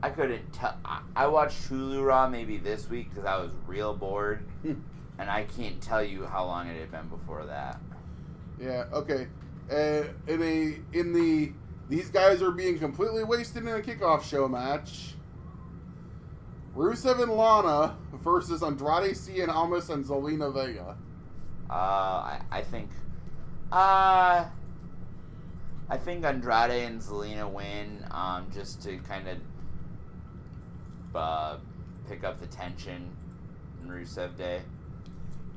I couldn't tell. I watched Hulu Raw maybe this week because I was real bored, and I can't tell you how long it had been before that. Yeah. Okay. These guys are being completely wasted in a kickoff show match. Rusev and Lana versus Andrade, Cien Almas, and Zelina Vega. I think Andrade and Zelina win, just to kind of pick up the tension in Rusev Day.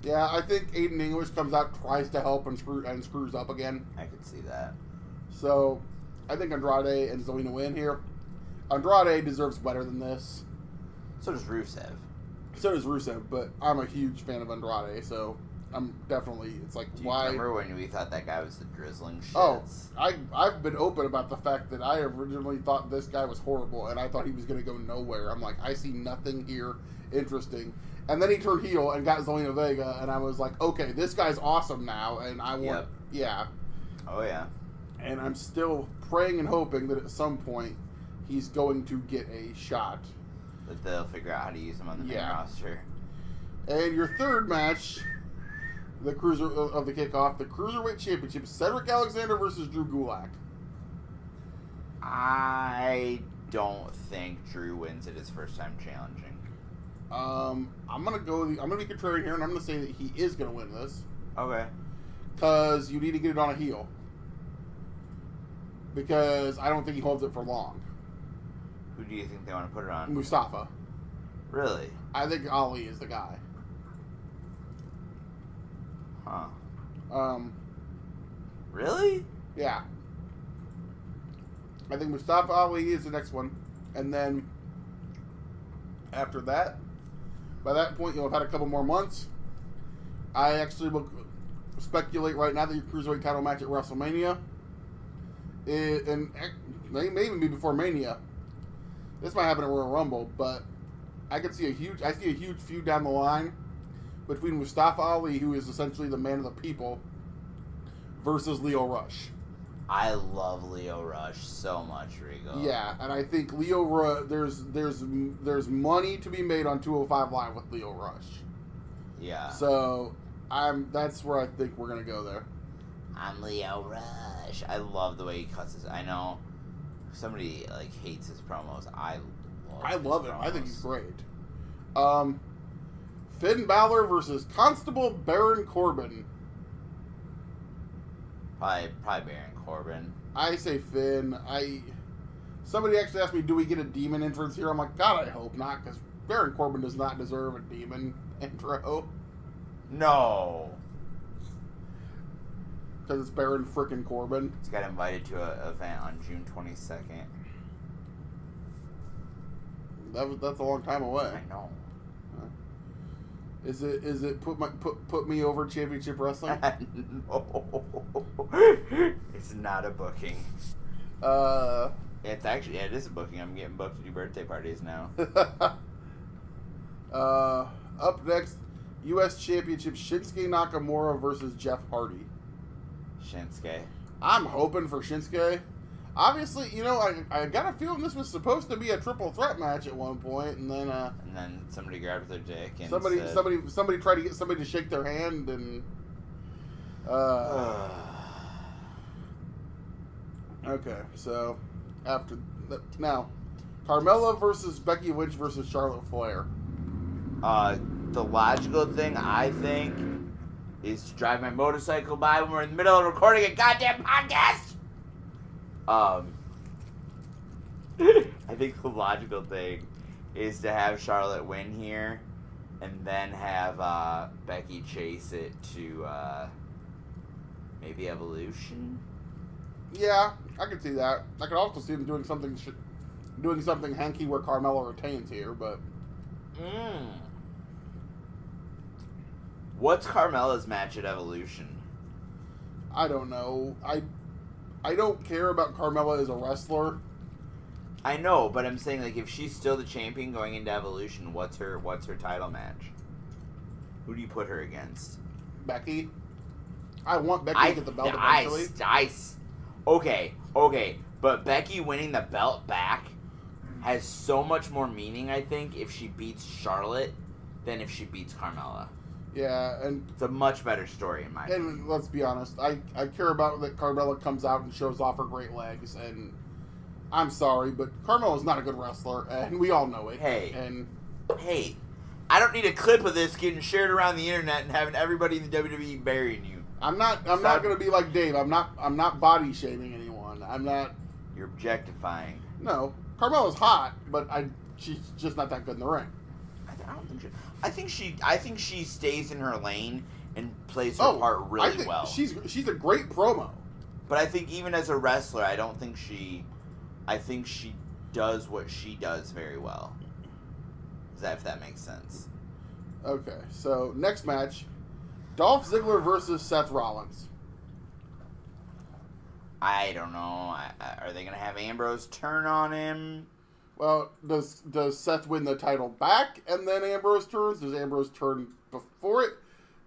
Yeah, I think Aiden English comes out, tries to help, and screws up again. I could see that. So, I think Andrade and Zelina win here. Andrade deserves better than this. So does Rusev. So does Rusev, but I'm a huge fan of Andrade, so I'm definitely, it's like, Do you why? remember when we thought that guy was the drizzling shits? Oh, I've been open about the fact that I originally thought this guy was horrible, and I thought he was going to go nowhere. I'm like, I see nothing here interesting. And then he turned heel and got Zelina Vega, and I was like, okay, this guy's awesome now, and I want, yeah. Oh, yeah. And I'm still praying and hoping that at some point he's going to get a shot. That they'll figure out how to use them on the main roster. And your third match, the cruiser of the kickoff, the Cruiserweight Championship, Cedric Alexander versus Drew Gulak. I don't think Drew wins it his first time challenging. I'm gonna be contrarian here, and I'm gonna say that he is gonna win this. Okay. Because you need to get it on a heel. Because I don't think he holds it for long. Who do you think they want to put it on? Mustafa. Really? I think Ali is the guy. Huh. Really? Yeah. I think Mustafa Ali is the next one. And then after that, by that point, you'll have had a couple more months. I actually will speculate right now that your Cruiserweight title match at WrestleMania, and may even be before Mania. This might happen at Royal Rumble, but I see a huge feud down the line between Mustafa Ali, who is essentially the man of the people, versus Lio Rush. I love Lio Rush so much, Regal. Yeah, and I think Lio Rush, there's money to be made on 205 Live with Lio Rush. Yeah. So that's where I think we're gonna go there. I'm Lio Rush. I love the way he cuts his. I know somebody hates his promos. I love him. I think he's great. Finn Balor versus Constable Baron Corbin. Probably Baron Corbin. I say Finn. Somebody actually asked me, do we get a demon entrance here? I'm like, God, I hope not, because Baron Corbin does not deserve a demon intro. No. Because it's Baron frickin' Corbin. He's got invited to an event on June 22nd. That's a long time away. I know. Is it put me over Championship Wrestling? No. It's not a booking. It's actually, it is a booking. I'm getting booked to do birthday parties now. Up next, U.S. Championship, Shinsuke Nakamura versus Jeff Hardy. Shinsuke. I'm hoping for Shinsuke. Obviously, I got a feeling this was supposed to be a triple threat match at one point, and then somebody grabbed their dick and somebody tried to get somebody to shake their hand, and okay, so after now, Carmella versus Becky Lynch versus Charlotte Flair. The logical thing, I think, is to drive my motorcycle by when we're in the middle of recording a goddamn podcast. I think the logical thing is to have Charlotte win here, and then have Becky chase it to maybe Evolution. Yeah, I could see that. I could also see them doing something hanky where Carmella retains here, but. What's Carmella's match at Evolution? I don't know. I don't care about Carmella as a wrestler. I know, but I'm saying if she's still the champion going into Evolution, what's her title match? Who do you put her against? Becky. I want Becky to get the belt eventually. Okay, but Becky winning the belt back has so much more meaning, I think, if she beats Charlotte than if she beats Carmella. Yeah, and it's a much better story in my opinion. And let's be honest, I care about that Carmella comes out and shows off her great legs, and I'm sorry, but Carmella's not a good wrestler, and we all know it. Hey, I don't need a clip of this getting shared around the internet and having everybody in the WWE burying you. I'm not gonna be like Dave. I'm not body shaming anyone. I'm not. You're objectifying. No, Carmella's hot, but she's just not that good in the ring. I don't think I think she stays in her lane and plays her part really well. She's a great promo. But I think even as a wrestler, I think she does what she does very well. If that makes sense. Okay, so next match, Dolph Ziggler versus Seth Rollins. I don't know. Are they going to have Ambrose turn on him? Well, does Seth win the title back and then Ambrose turns? Does Ambrose turn before it?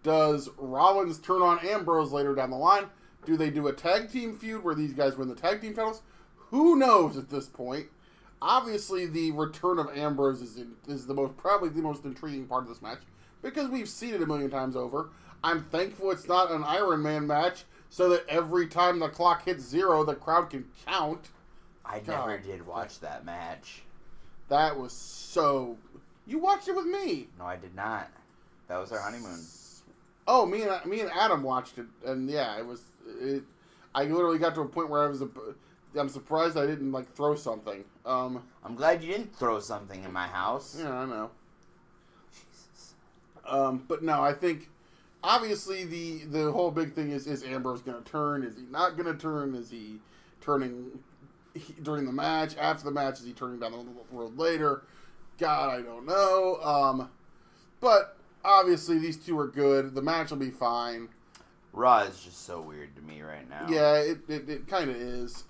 Does Rollins turn on Ambrose later down the line? Do they do a tag team feud where these guys win the tag team titles? Who knows at this point? Obviously, the return of Ambrose is probably the most intriguing part of this match because we've seen it a million times over. I'm thankful it's not an Iron Man match, so that every time the clock hits 0, the crowd can count. I never did watch that match. That was so. You watched it with me. No, I did not. That was our honeymoon. Oh, me and Adam watched it, and yeah, it was. I literally got to a point where I'm surprised I didn't throw something. I'm glad you didn't throw something in my house. Yeah, I know. Jesus. But no, I think obviously the whole big thing is Ambrose going to turn? Is he not going to turn? Is he turning during the match? After the match, is he turning down the road later? God, I don't know. But obviously these two are good. The match will be fine. Raw is just so weird to me right now. Yeah, it kind of is.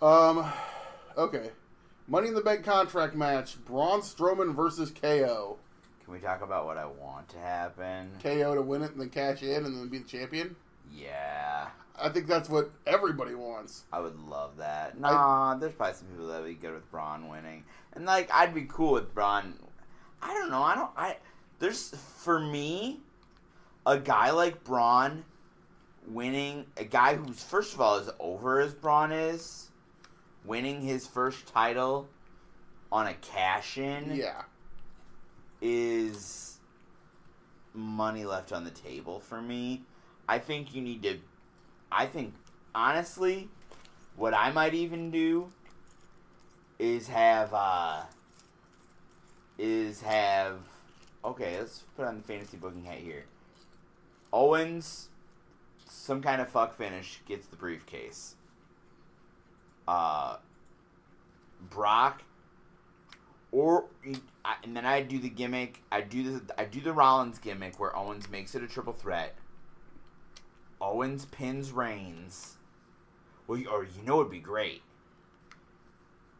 Okay. Money in the Bank contract match. Braun Strowman versus KO. Can we talk about what I want to happen? KO to win it and then cash in and then be the champion? Yeah. I think that's what everybody wants. I would love that. Nah, there's probably some people that would be good with Braun winning. And, I'd be cool with Braun. I don't know. For me, a guy like Braun winning, a guy who's, first of all, as over as Braun is, winning his first title on a cash-in is money left on the table for me. I think, honestly, what I might even do is have, okay, let's put on the fantasy booking hat here. Owens, some kind of fuck finish, gets the briefcase. Brock, and then I do the gimmick. I do the Rollins gimmick where Owens makes it a triple threat. Owens pins Reigns. Well, it'd be great.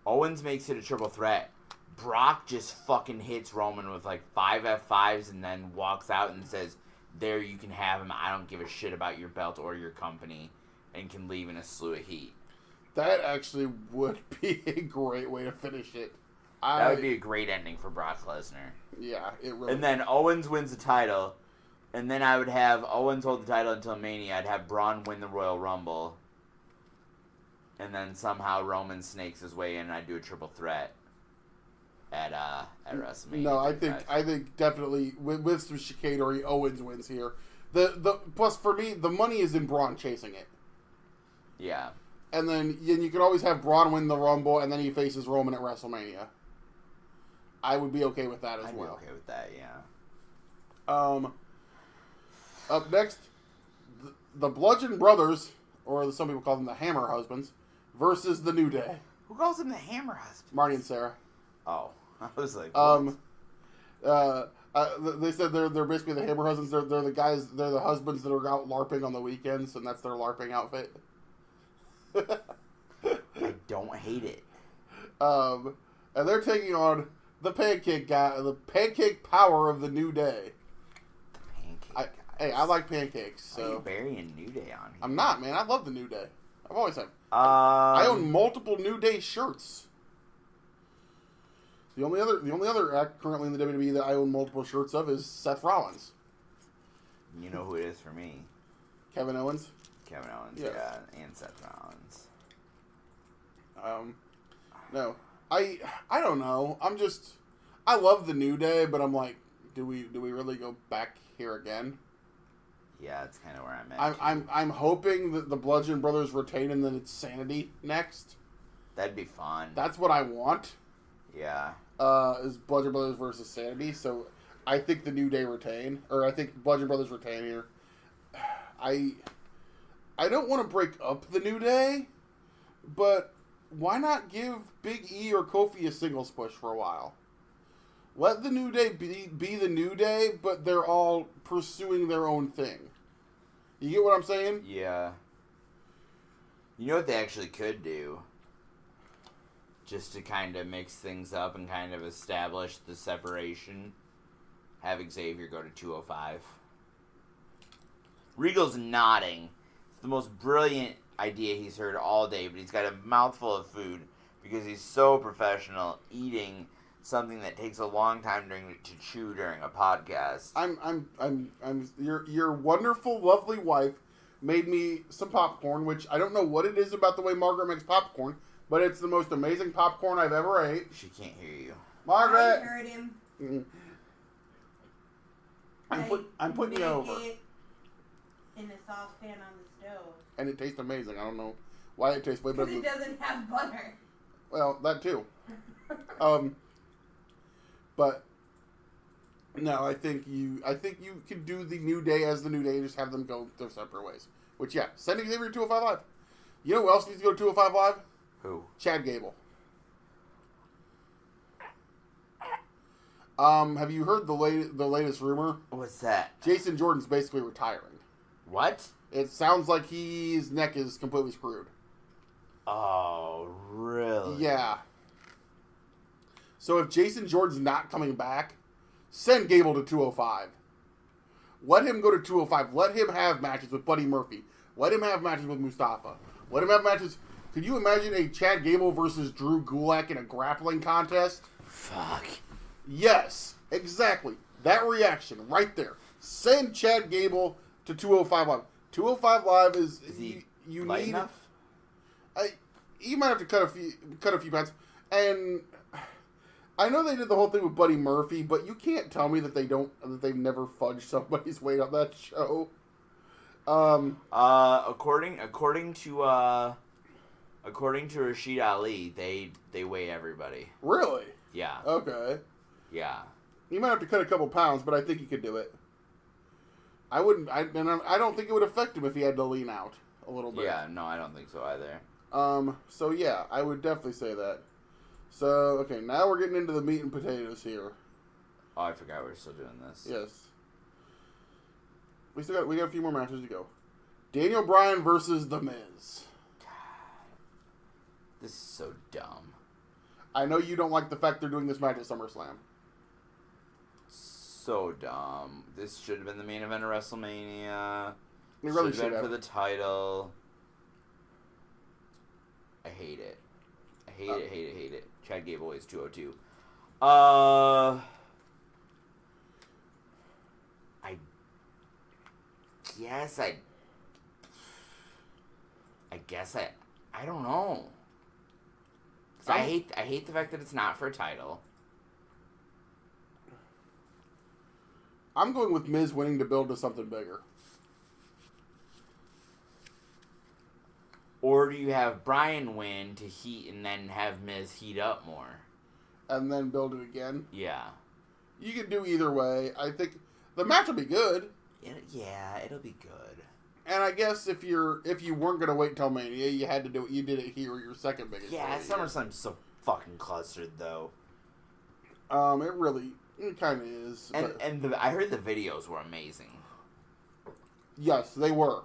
Owens makes it a triple threat. Brock just fucking hits Roman with 5 F5s and then walks out and says, "There, you can have him. I don't give a shit about your belt or your company," and can leave in a slew of heat. That actually would be a great way to finish it. That would be a great ending for Brock Lesnar. Yeah, it really. And then Owens wins the title, and then I would have Owens hold the title until Mania. I'd have Braun win the Royal Rumble, and then somehow Roman snakes his way in, and I'd do a triple threat at WrestleMania. No, I think definitely with some chicanery, Owens wins here. The plus for me, the money is in Braun chasing it. Yeah. And then you could always have Braun win the Rumble, and then he faces Roman at WrestleMania. I would be okay with that as well. I'd be okay with that, yeah. Up next, the Bludgeon Brothers, or some people call them the Hammer Husbands, versus the New Day. Who calls them the Hammer Husbands? Marty and Sarah. Oh, I was like, they said they're basically the Hammer Husbands. They're the guys. They're the husbands that are out LARPing on the weekends, and that's their LARPing outfit. I don't hate it. And they're taking on the pancake guy, the pancake power of the New Day. I like pancakes. So why are you burying New Day on here? I'm not, man. I love the New Day. I've always had. I own multiple New Day shirts. The only other act currently in the WWE that I own multiple shirts of is Seth Rollins. You know who it is for me? Kevin Owens. Kevin Owens, yeah, and Seth Rollins. No, I don't know. I love the New Day, but I'm like, do we really go back here again? Yeah, that's kind of where I'm at. I'm hoping that the Bludgeon Brothers retain and then it's Sanity next. That'd be fun. That's what I want. Yeah. Is Bludgeon Brothers versus Sanity. So I think the New Day retain, or I think Bludgeon Brothers retain here. I don't want to break up the New Day, but why not give Big E or Kofi a singles push for a while? Let the New Day be the New Day, but they're all pursuing their own thing. You get what I'm saying? Yeah. You know what they actually could do? Just to kind of mix things up and kind of establish the separation. Have Xavier go to 205. Regal's nodding. It's the most brilliant idea he's heard all day, but he's got a mouthful of food. because he's so professional eating something that takes a long time to chew during a podcast. Your wonderful, lovely wife made me some popcorn, which I don't know what it is about the way Margaret makes popcorn, but it's the most amazing popcorn I've ever ate. She can't hear you. Margaret! I heard him. I'm putting you over. It in a saucepan on the stove. And it tastes amazing. I don't know why it tastes way better. Because it doesn't have butter. Well, that too. But no, I think you can do the New Day as the New Day and just have them go their separate ways. Which, yeah, send Xavier to 205 Live. You know who else needs to go to 205 Live? Who? Chad Gable. Have you heard the latest rumor? What's that? Jason Jordan's basically retiring. What? It sounds like his neck is completely screwed. Oh, really? Yeah. So if Jason Jordan's not coming back, send Gable to 205. Let him go to 205. Let him have matches with Buddy Murphy. Let him have matches with Mustafa. Let him have matches. Could you imagine a Chad Gable versus Drew Gulak in a grappling contest? Fuck. Yes, exactly. That reaction right there. Send Chad Gable to 205 Live. 205 Live is he you light need. enough? You might have to cut a few pounds. And I know they did the whole thing with Buddy Murphy, but you can't tell me that they've never fudged somebody's weight on that show. According to Rashid Ali, they weigh everybody. Really? Yeah. Okay. Yeah. You might have to cut a couple pounds, but I think he could do it. I don't think it would affect him if he had to lean out a little bit. Yeah, no, I don't think so either. So yeah, I would definitely say that. So, okay, now we're getting into the meat and potatoes here. Oh, I forgot we were still doing this. Yes. We got a few more matches to go. Daniel Bryan versus The Miz. God. This is so dumb. I know you don't like the fact they're doing this match at SummerSlam. So dumb. This should have been the main event of WrestleMania. It really should have been for the title. I hate it. I hate it. Chad Gable is 202. I guess I don't know. 'Cause I hate the fact that it's not for a title. I'm going with Miz winning to build to something bigger. Or do you have Bryan win to heat and then have Miz heat up more? And then build it again? Yeah. You can do either way. I think the match will be good. It'll be good. And I guess if you weren't going to wait till Mania, you had to do it. You did it here, your second biggest. Yeah, SummerSlam's so fucking clustered, though. It kind of is. I heard the videos were amazing. Yes, they were.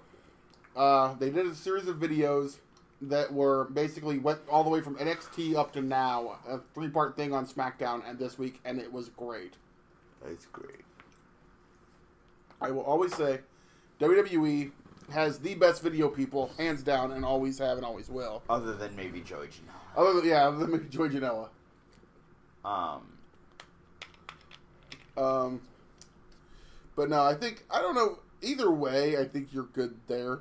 They did a series of videos that were basically went all the way from NXT up to now, a 3-part thing on SmackDown and this week, and it was great. That's great. I will always say, WWE has the best video people, hands down, and always have and always will. Other than maybe Joey Janela. Other than maybe Joey Janela. But no, I don't know. Either way, I think you're good there.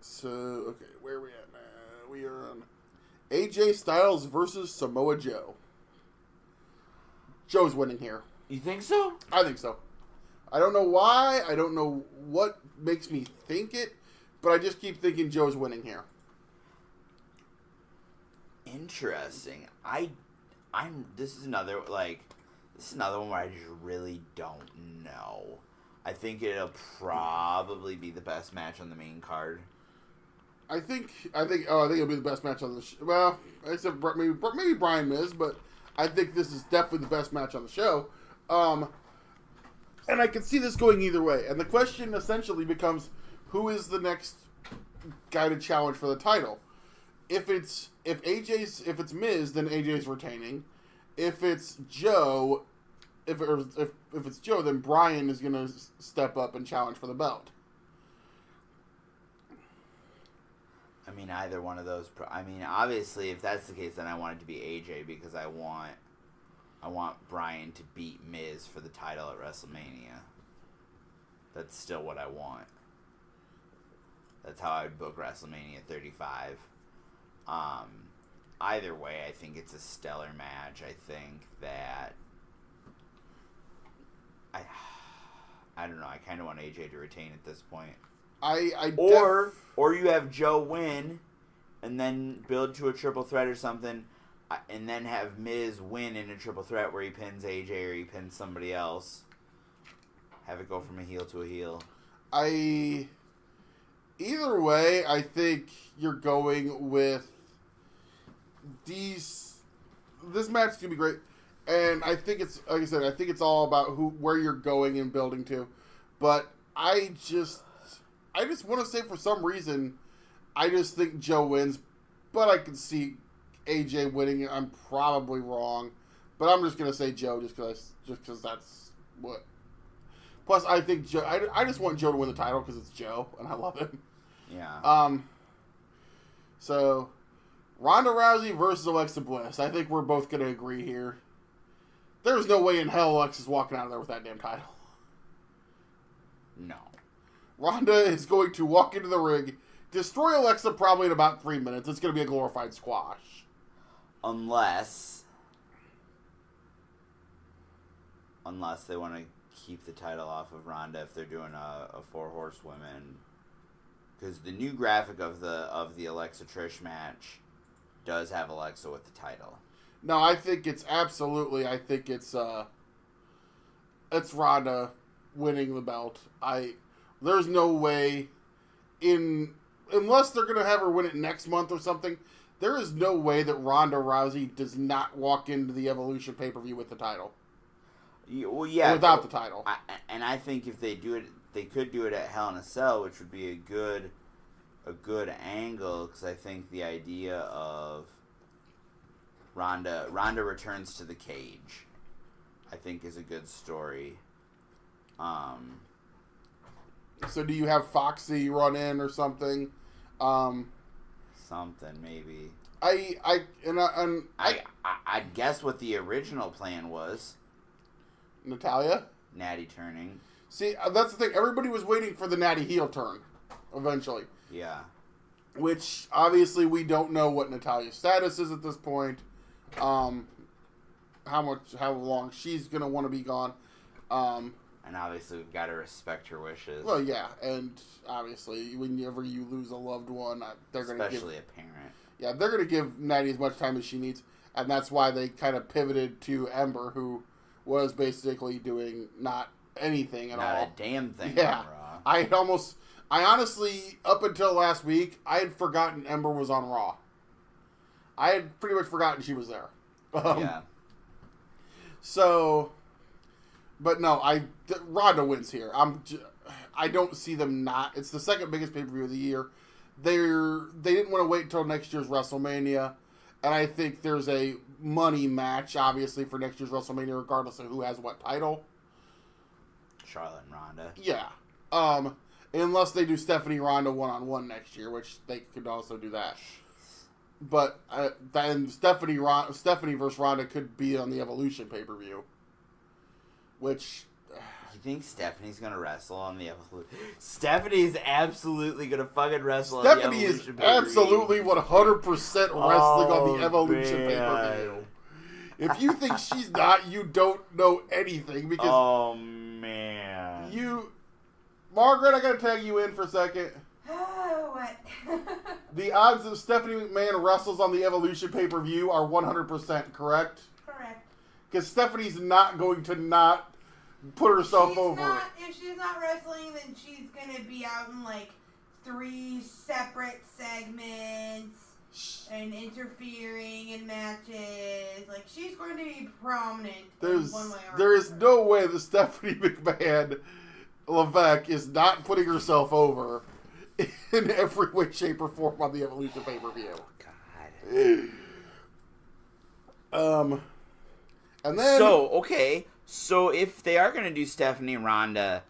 So, okay, where are we at now? We are on AJ Styles versus Samoa Joe. Joe's winning here. You think so? I think so. I don't know why. I don't know what makes me think it, but I just keep thinking Joe's winning here. Interesting. This is another one where I just really don't know. I think it'll probably be the best match on the main card. I think it'll be the best match on the show. Well, except maybe Bryan Miz, but I think this is definitely the best match on the show. And I can see this going either way. And the question essentially becomes, who is the next guy to challenge for the title? If it's Miz, then AJ's retaining. If it's Joe, if it's Joe, then Bryan is gonna step up and challenge for the belt. I mean, either one of those. I mean, obviously, if that's the case, then I want it to be AJ because I want Bryan to beat Miz for the title at WrestleMania. That's still what I want. That's how I would book WrestleMania 35. Either way, I think it's a stellar match. I think that I don't know. I kind of want AJ to retain at this point. Or you have Joe win, and then build to a triple threat or something, and then have Miz win in a triple threat where he pins AJ or he pins somebody else. Have it go from a heel to a heel. Either way, I think you're going with this match is gonna be great, and I think it's like I said. I think it's all about where you're going and building to, but I just want to say for some reason, I just think Joe wins, but I can see AJ winning. I'm probably wrong, but I'm just gonna say Joe just because that's what. Plus, I think Joe. I just want Joe to win the title because it's Joe, and I love him. Yeah. So, Ronda Rousey versus Alexa Bliss. I think we're both gonna agree here. There's no way in hell Alexa's walking out of there with that damn title. No. Ronda is going to walk into the ring, destroy Alexa probably in about 3 minutes. It's going to be a glorified squash. Unless they want to keep the title off of Ronda if they're doing a 4 horsewomen. Because the new graphic of the Alexa Trish match does have Alexa with the title. No, I think it's Ronda winning the belt. There's no way unless they're going to have her win it next month or something, there is no way that Ronda Rousey does not walk into the Evolution pay-per-view with the title. Well, yeah. Without the title. I think if they do it, they could do it at Hell in a Cell, which would be a good angle, because I think the idea of Ronda returns to the cage, I think is a good story. So do you have Foxy run in or something? Something maybe. I guess what the original plan was. Natalia? Natty turning. See, that's the thing. Everybody was waiting for the Natty heel turn, eventually. Yeah. Which, obviously, we don't know what Natalia's status is at this point. How long she's going to want to be gone. And obviously, we've got to respect her wishes. Well, yeah. And, obviously, whenever you lose a loved one, they're going to give... Especially a parent. Yeah, they're going to give Natty as much time as she needs. And that's why they kind of pivoted to Ember, who was basically doing not anything at all. Not a damn thing. Yeah. I honestly, up until last week, I had forgotten Ember was on Raw. I had pretty much forgotten she was there. Yeah. So, but no, Ronda wins here. I don't see them not. It's the second biggest pay-per-view of the year. They didn't want to wait until next year's WrestleMania, and I think there's a money match, obviously, for next year's WrestleMania, regardless of who has what title. Charlotte and Ronda. Yeah. Unless they do Stephanie Ronda one-on-one next year, which they could also do that. But then Stephanie versus Ronda could be on the Evolution pay-per-view. Which... You think Stephanie's going to wrestle on the Evolution? Stephanie's absolutely going to fucking wrestle on the Evolution pay-per-view. Stephanie is absolutely 100% wrestling on the Evolution pay-per-view. If you think she's not, you don't know anything. Because oh, man. Margaret, I got to tag you in for a second. What? The odds that Stephanie McMahon wrestles on the Evolution pay-per-view are 100% correct? Correct. Because Stephanie's not going to not put herself over. If she's not wrestling, then she's going to be out in, 3 separate segments and interfering in matches. She's going to be prominent in one way or there is no way that Stephanie McMahon Levesque is not putting herself over in every way, shape, or form on the Evolution pay-per-view. God. And then... So if they are going to do Stephanie and Ronda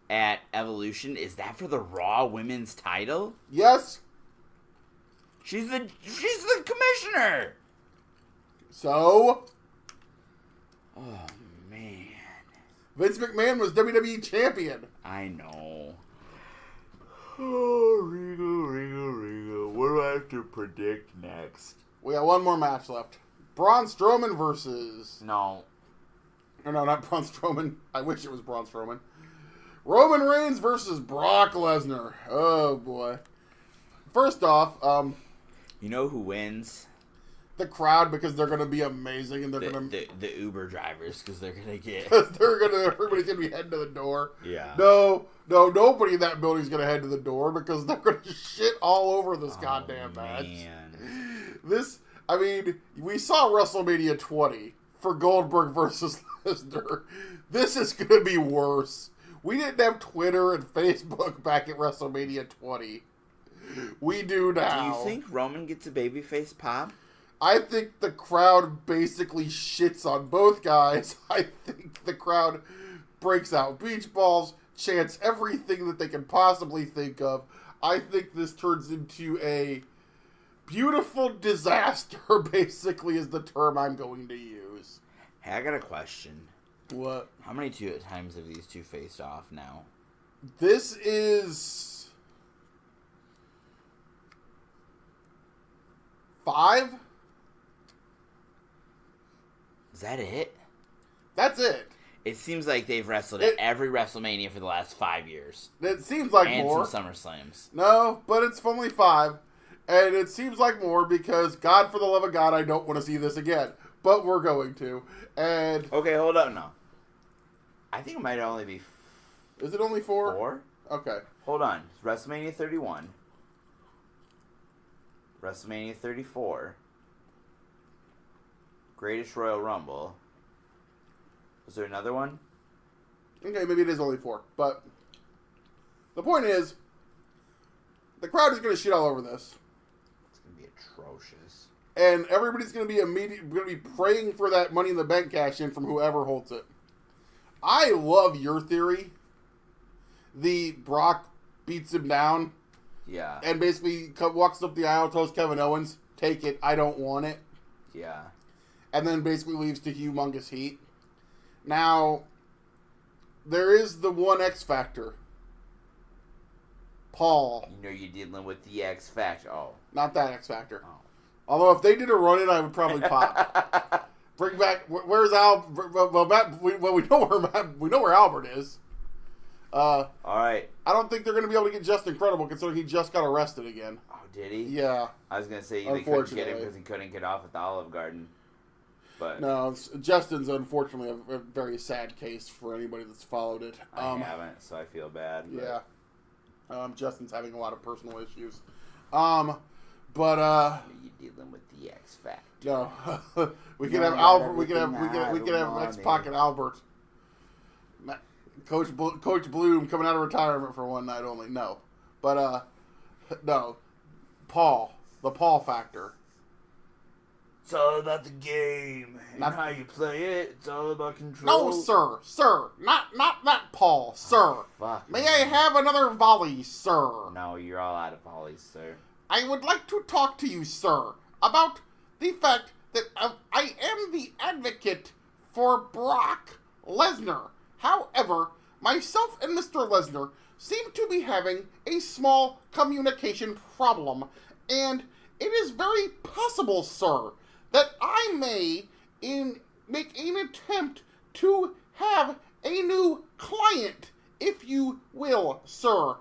at Evolution, is that for the Raw Women's title? Yes. She's the commissioner. So? Oh, man. Vince McMahon was WWE champion. I know. Oh, Regal. What do I have to predict next? We got one more match left. Braun Strowman versus... No. Or no, not Braun Strowman. I wish it was Braun Strowman. Roman Reigns versus Brock Lesnar. Oh, boy. First off, you know who wins? The crowd, because they're going to be amazing, and they're going to... The Uber drivers, because they're going to get... Everybody's going to be heading to the door. Yeah. No, nobody in that building's going to head to the door, because they're going to shit all over this goddamn match. Man. We saw WrestleMania 20 for Goldberg versus Lesnar. This is going to be worse. We didn't have Twitter and Facebook back at WrestleMania 20. We do now. Do you think Roman gets a babyface pop? I think the crowd basically shits on both guys. I think the crowd breaks out beach balls, chants everything that they can possibly think of. I think this turns into a beautiful disaster, basically, is the term I'm going to use. Hey, I got a question. What? How many times have these two faced off now? This is 5? Is that it? That's it. It seems like they've wrestled at every WrestleMania for the last 5 years. It seems like and more. And some SummerSlams. No, but it's only 5. And it seems like more because, God for the love of God, I don't want to see this again. But we're going to. And okay, hold up now. I think it might only be... Is it only 4? 4? Okay. Hold on. WrestleMania 31. WrestleMania 34. Greatest Royal Rumble. Was there another one? Okay, maybe it is only 4. But the point is, the crowd is going to shit all over this. It's going to be atrocious. And everybody's going to be praying for that Money in the Bank cash in from whoever holds it. I love your theory. The Brock beats him down. Yeah. And basically walks up the aisle, tells Kevin Owens, take it, I don't want it. Yeah. And then basically leaves to humongous heat. Now, there is the one X Factor. Paul. You know you're dealing with the X Factor. Oh. Not that X Factor. Oh. Although if they did a run-in, I would probably pop. Bring back. Where's Al? Well, Matt, we know where Albert is. All right. I don't think they're going to be able to get Justin Credible, considering he just got arrested again. Oh, did he? Yeah. I was going to say they couldn't get him because he couldn't get off at the Olive Garden. But no, Justin's unfortunately a very sad case for anybody that's followed it. I haven't, so I feel bad. But. Yeah. Justin's having a lot of personal issues. You're dealing with the X Factor. No, we could have Albert. We could have X Pocket Albert. Coach Bloom coming out of retirement for one night only. No, but no, Paul. The Paul factor. It's all about the game and how you play it. It's all about control. No, sir, not that Paul, sir. Fuck. May I have another volley, sir? No, you're all out of volleys, sir. I would like to talk to you, sir, about the fact that I am the advocate for Brock Lesnar. However, myself and Mr. Lesnar seem to be having a small communication problem, and it is very possible, sir, that I may make an attempt to have a new client, if you will, sir.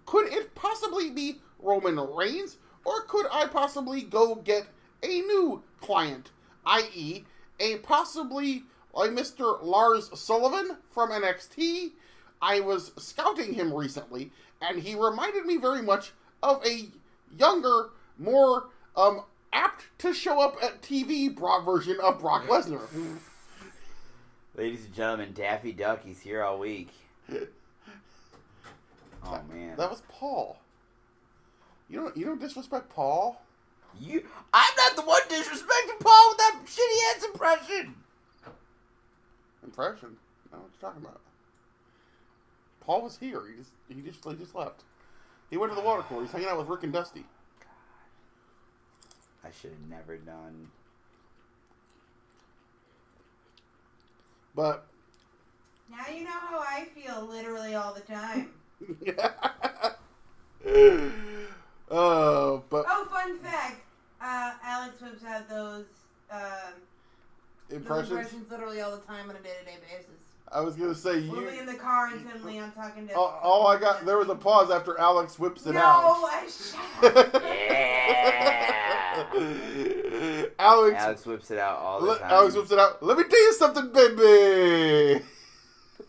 Could it possibly be Roman Reigns, or could I possibly go get a new client, i.e., possibly Mr. Lars Sullivan from NXT? I was scouting him recently, and he reminded me very much of a younger, more apt to show up at TV version of Brock Lesnar. Ladies and gentlemen, Daffy Duck, he's here all week. Oh, man. That was Paul. You don't disrespect Paul? I'm not the one disrespecting Paul with that shitty ass impression. Impression? I don't know what you're talking about. Paul was here. He just left. He went to the water cooler. He's hanging out with Rick and Dusty. I should have never done. But now you know how I feel literally all the time. But oh, fun fact. Alex whips out those impressions literally all the time on a day-to-day basis. I was gonna say We'll be in the car and suddenly I'm talking to. All I got there was a pause after Alex whips it out. No, I shut up. Yeah. Alex whips it out all the time. Alex whips it out. Let me tell you something, baby. Is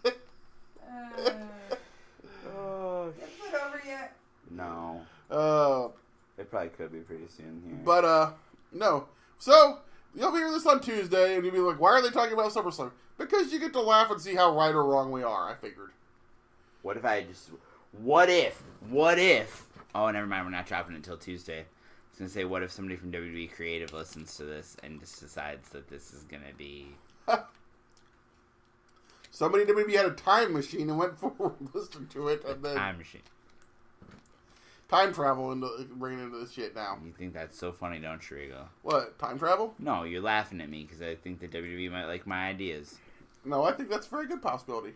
it over yet? No. It probably could be pretty soon here. But no. So you'll hear this on Tuesday, and you'll be like, "Why are they talking about SummerSlam?" Because you get to laugh and see how right or wrong we are. I figured. What if I just? What if? Oh, never mind. We're not dropping it until Tuesday. I was gonna say, what if somebody from WWE Creative listens to this and just decides that this is gonna be? Somebody maybe had a time machine and went forward, listened to it, and then Time machine. Time travel bringing into this shit now. You think that's so funny, don't you, Regal? What, time travel? No, you're laughing at me because I think that WWE might like my ideas. No, I think that's a very good possibility.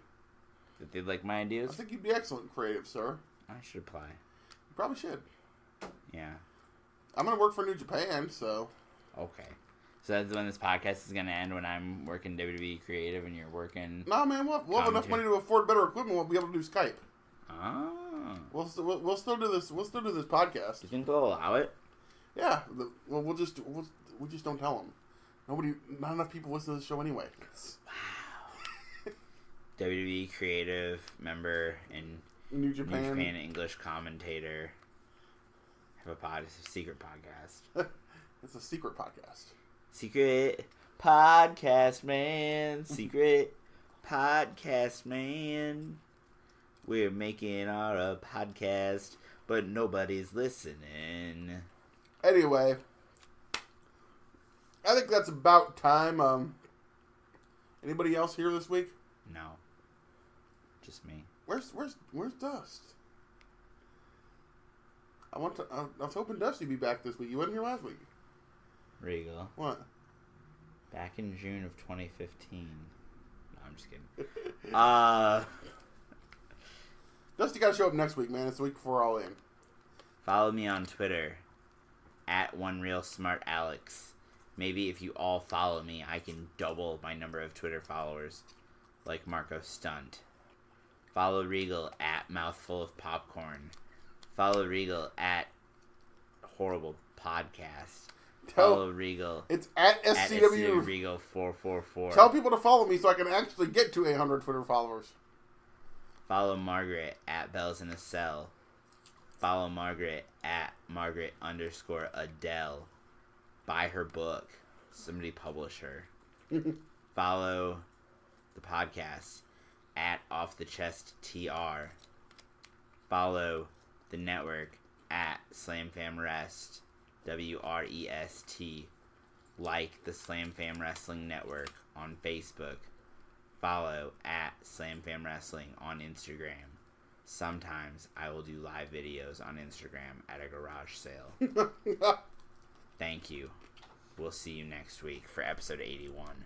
That they'd like my ideas? I think you'd be excellent creative, sir. I should apply. You probably should. Yeah. I'm going to work for New Japan, so... Okay. So that's when this podcast is going to end, when I'm working WWE Creative and you're working... Nah, man, we'll have enough money to afford better equipment. We'll be able to do Skype. Oh. We'll still do this. We'll still do this podcast. You think they'll allow it? Yeah. Well, we just don't tell them. Not enough people listen to the show anyway. Wow. WWE Creative member and New Japan English commentator have a secret podcast. It's a secret podcast. Secret podcast, man. Secret podcast, man. We're making our podcast, but nobody's listening. Anyway, I think that's about time. Anybody else here this week? No, just me. Where's Dust? I was hoping Dusty would be back this week. You wasn't here last week. Regal. What? Back in June of 2015. No, I'm just kidding. Dusty got to show up next week, man. It's the week before All In. Follow me on Twitter at OneRealSmartAlex. Maybe if you all follow me, I can double my number of Twitter followers, like Marko Stunt. Follow Regal at Mouthful of Popcorn. Follow Regal at Horrible Podcast. Follow Regal. It's at SCW Regal 444. Tell people to follow me so I can actually get to 800 Twitter followers. Follow Margaret at Bells in a Cell. Follow Margaret at Margaret_Adele. Buy her book. Somebody publish her. Follow the podcast at Off the Chest TR. Follow the network at SlamFamRest. WREST. Like the Slam Fam Wrestling Network on Facebook. Follow at Slam Fam Wrestling on Instagram. Sometimes I will do live videos on Instagram at a garage sale. Thank you. We'll see you next week for episode 81.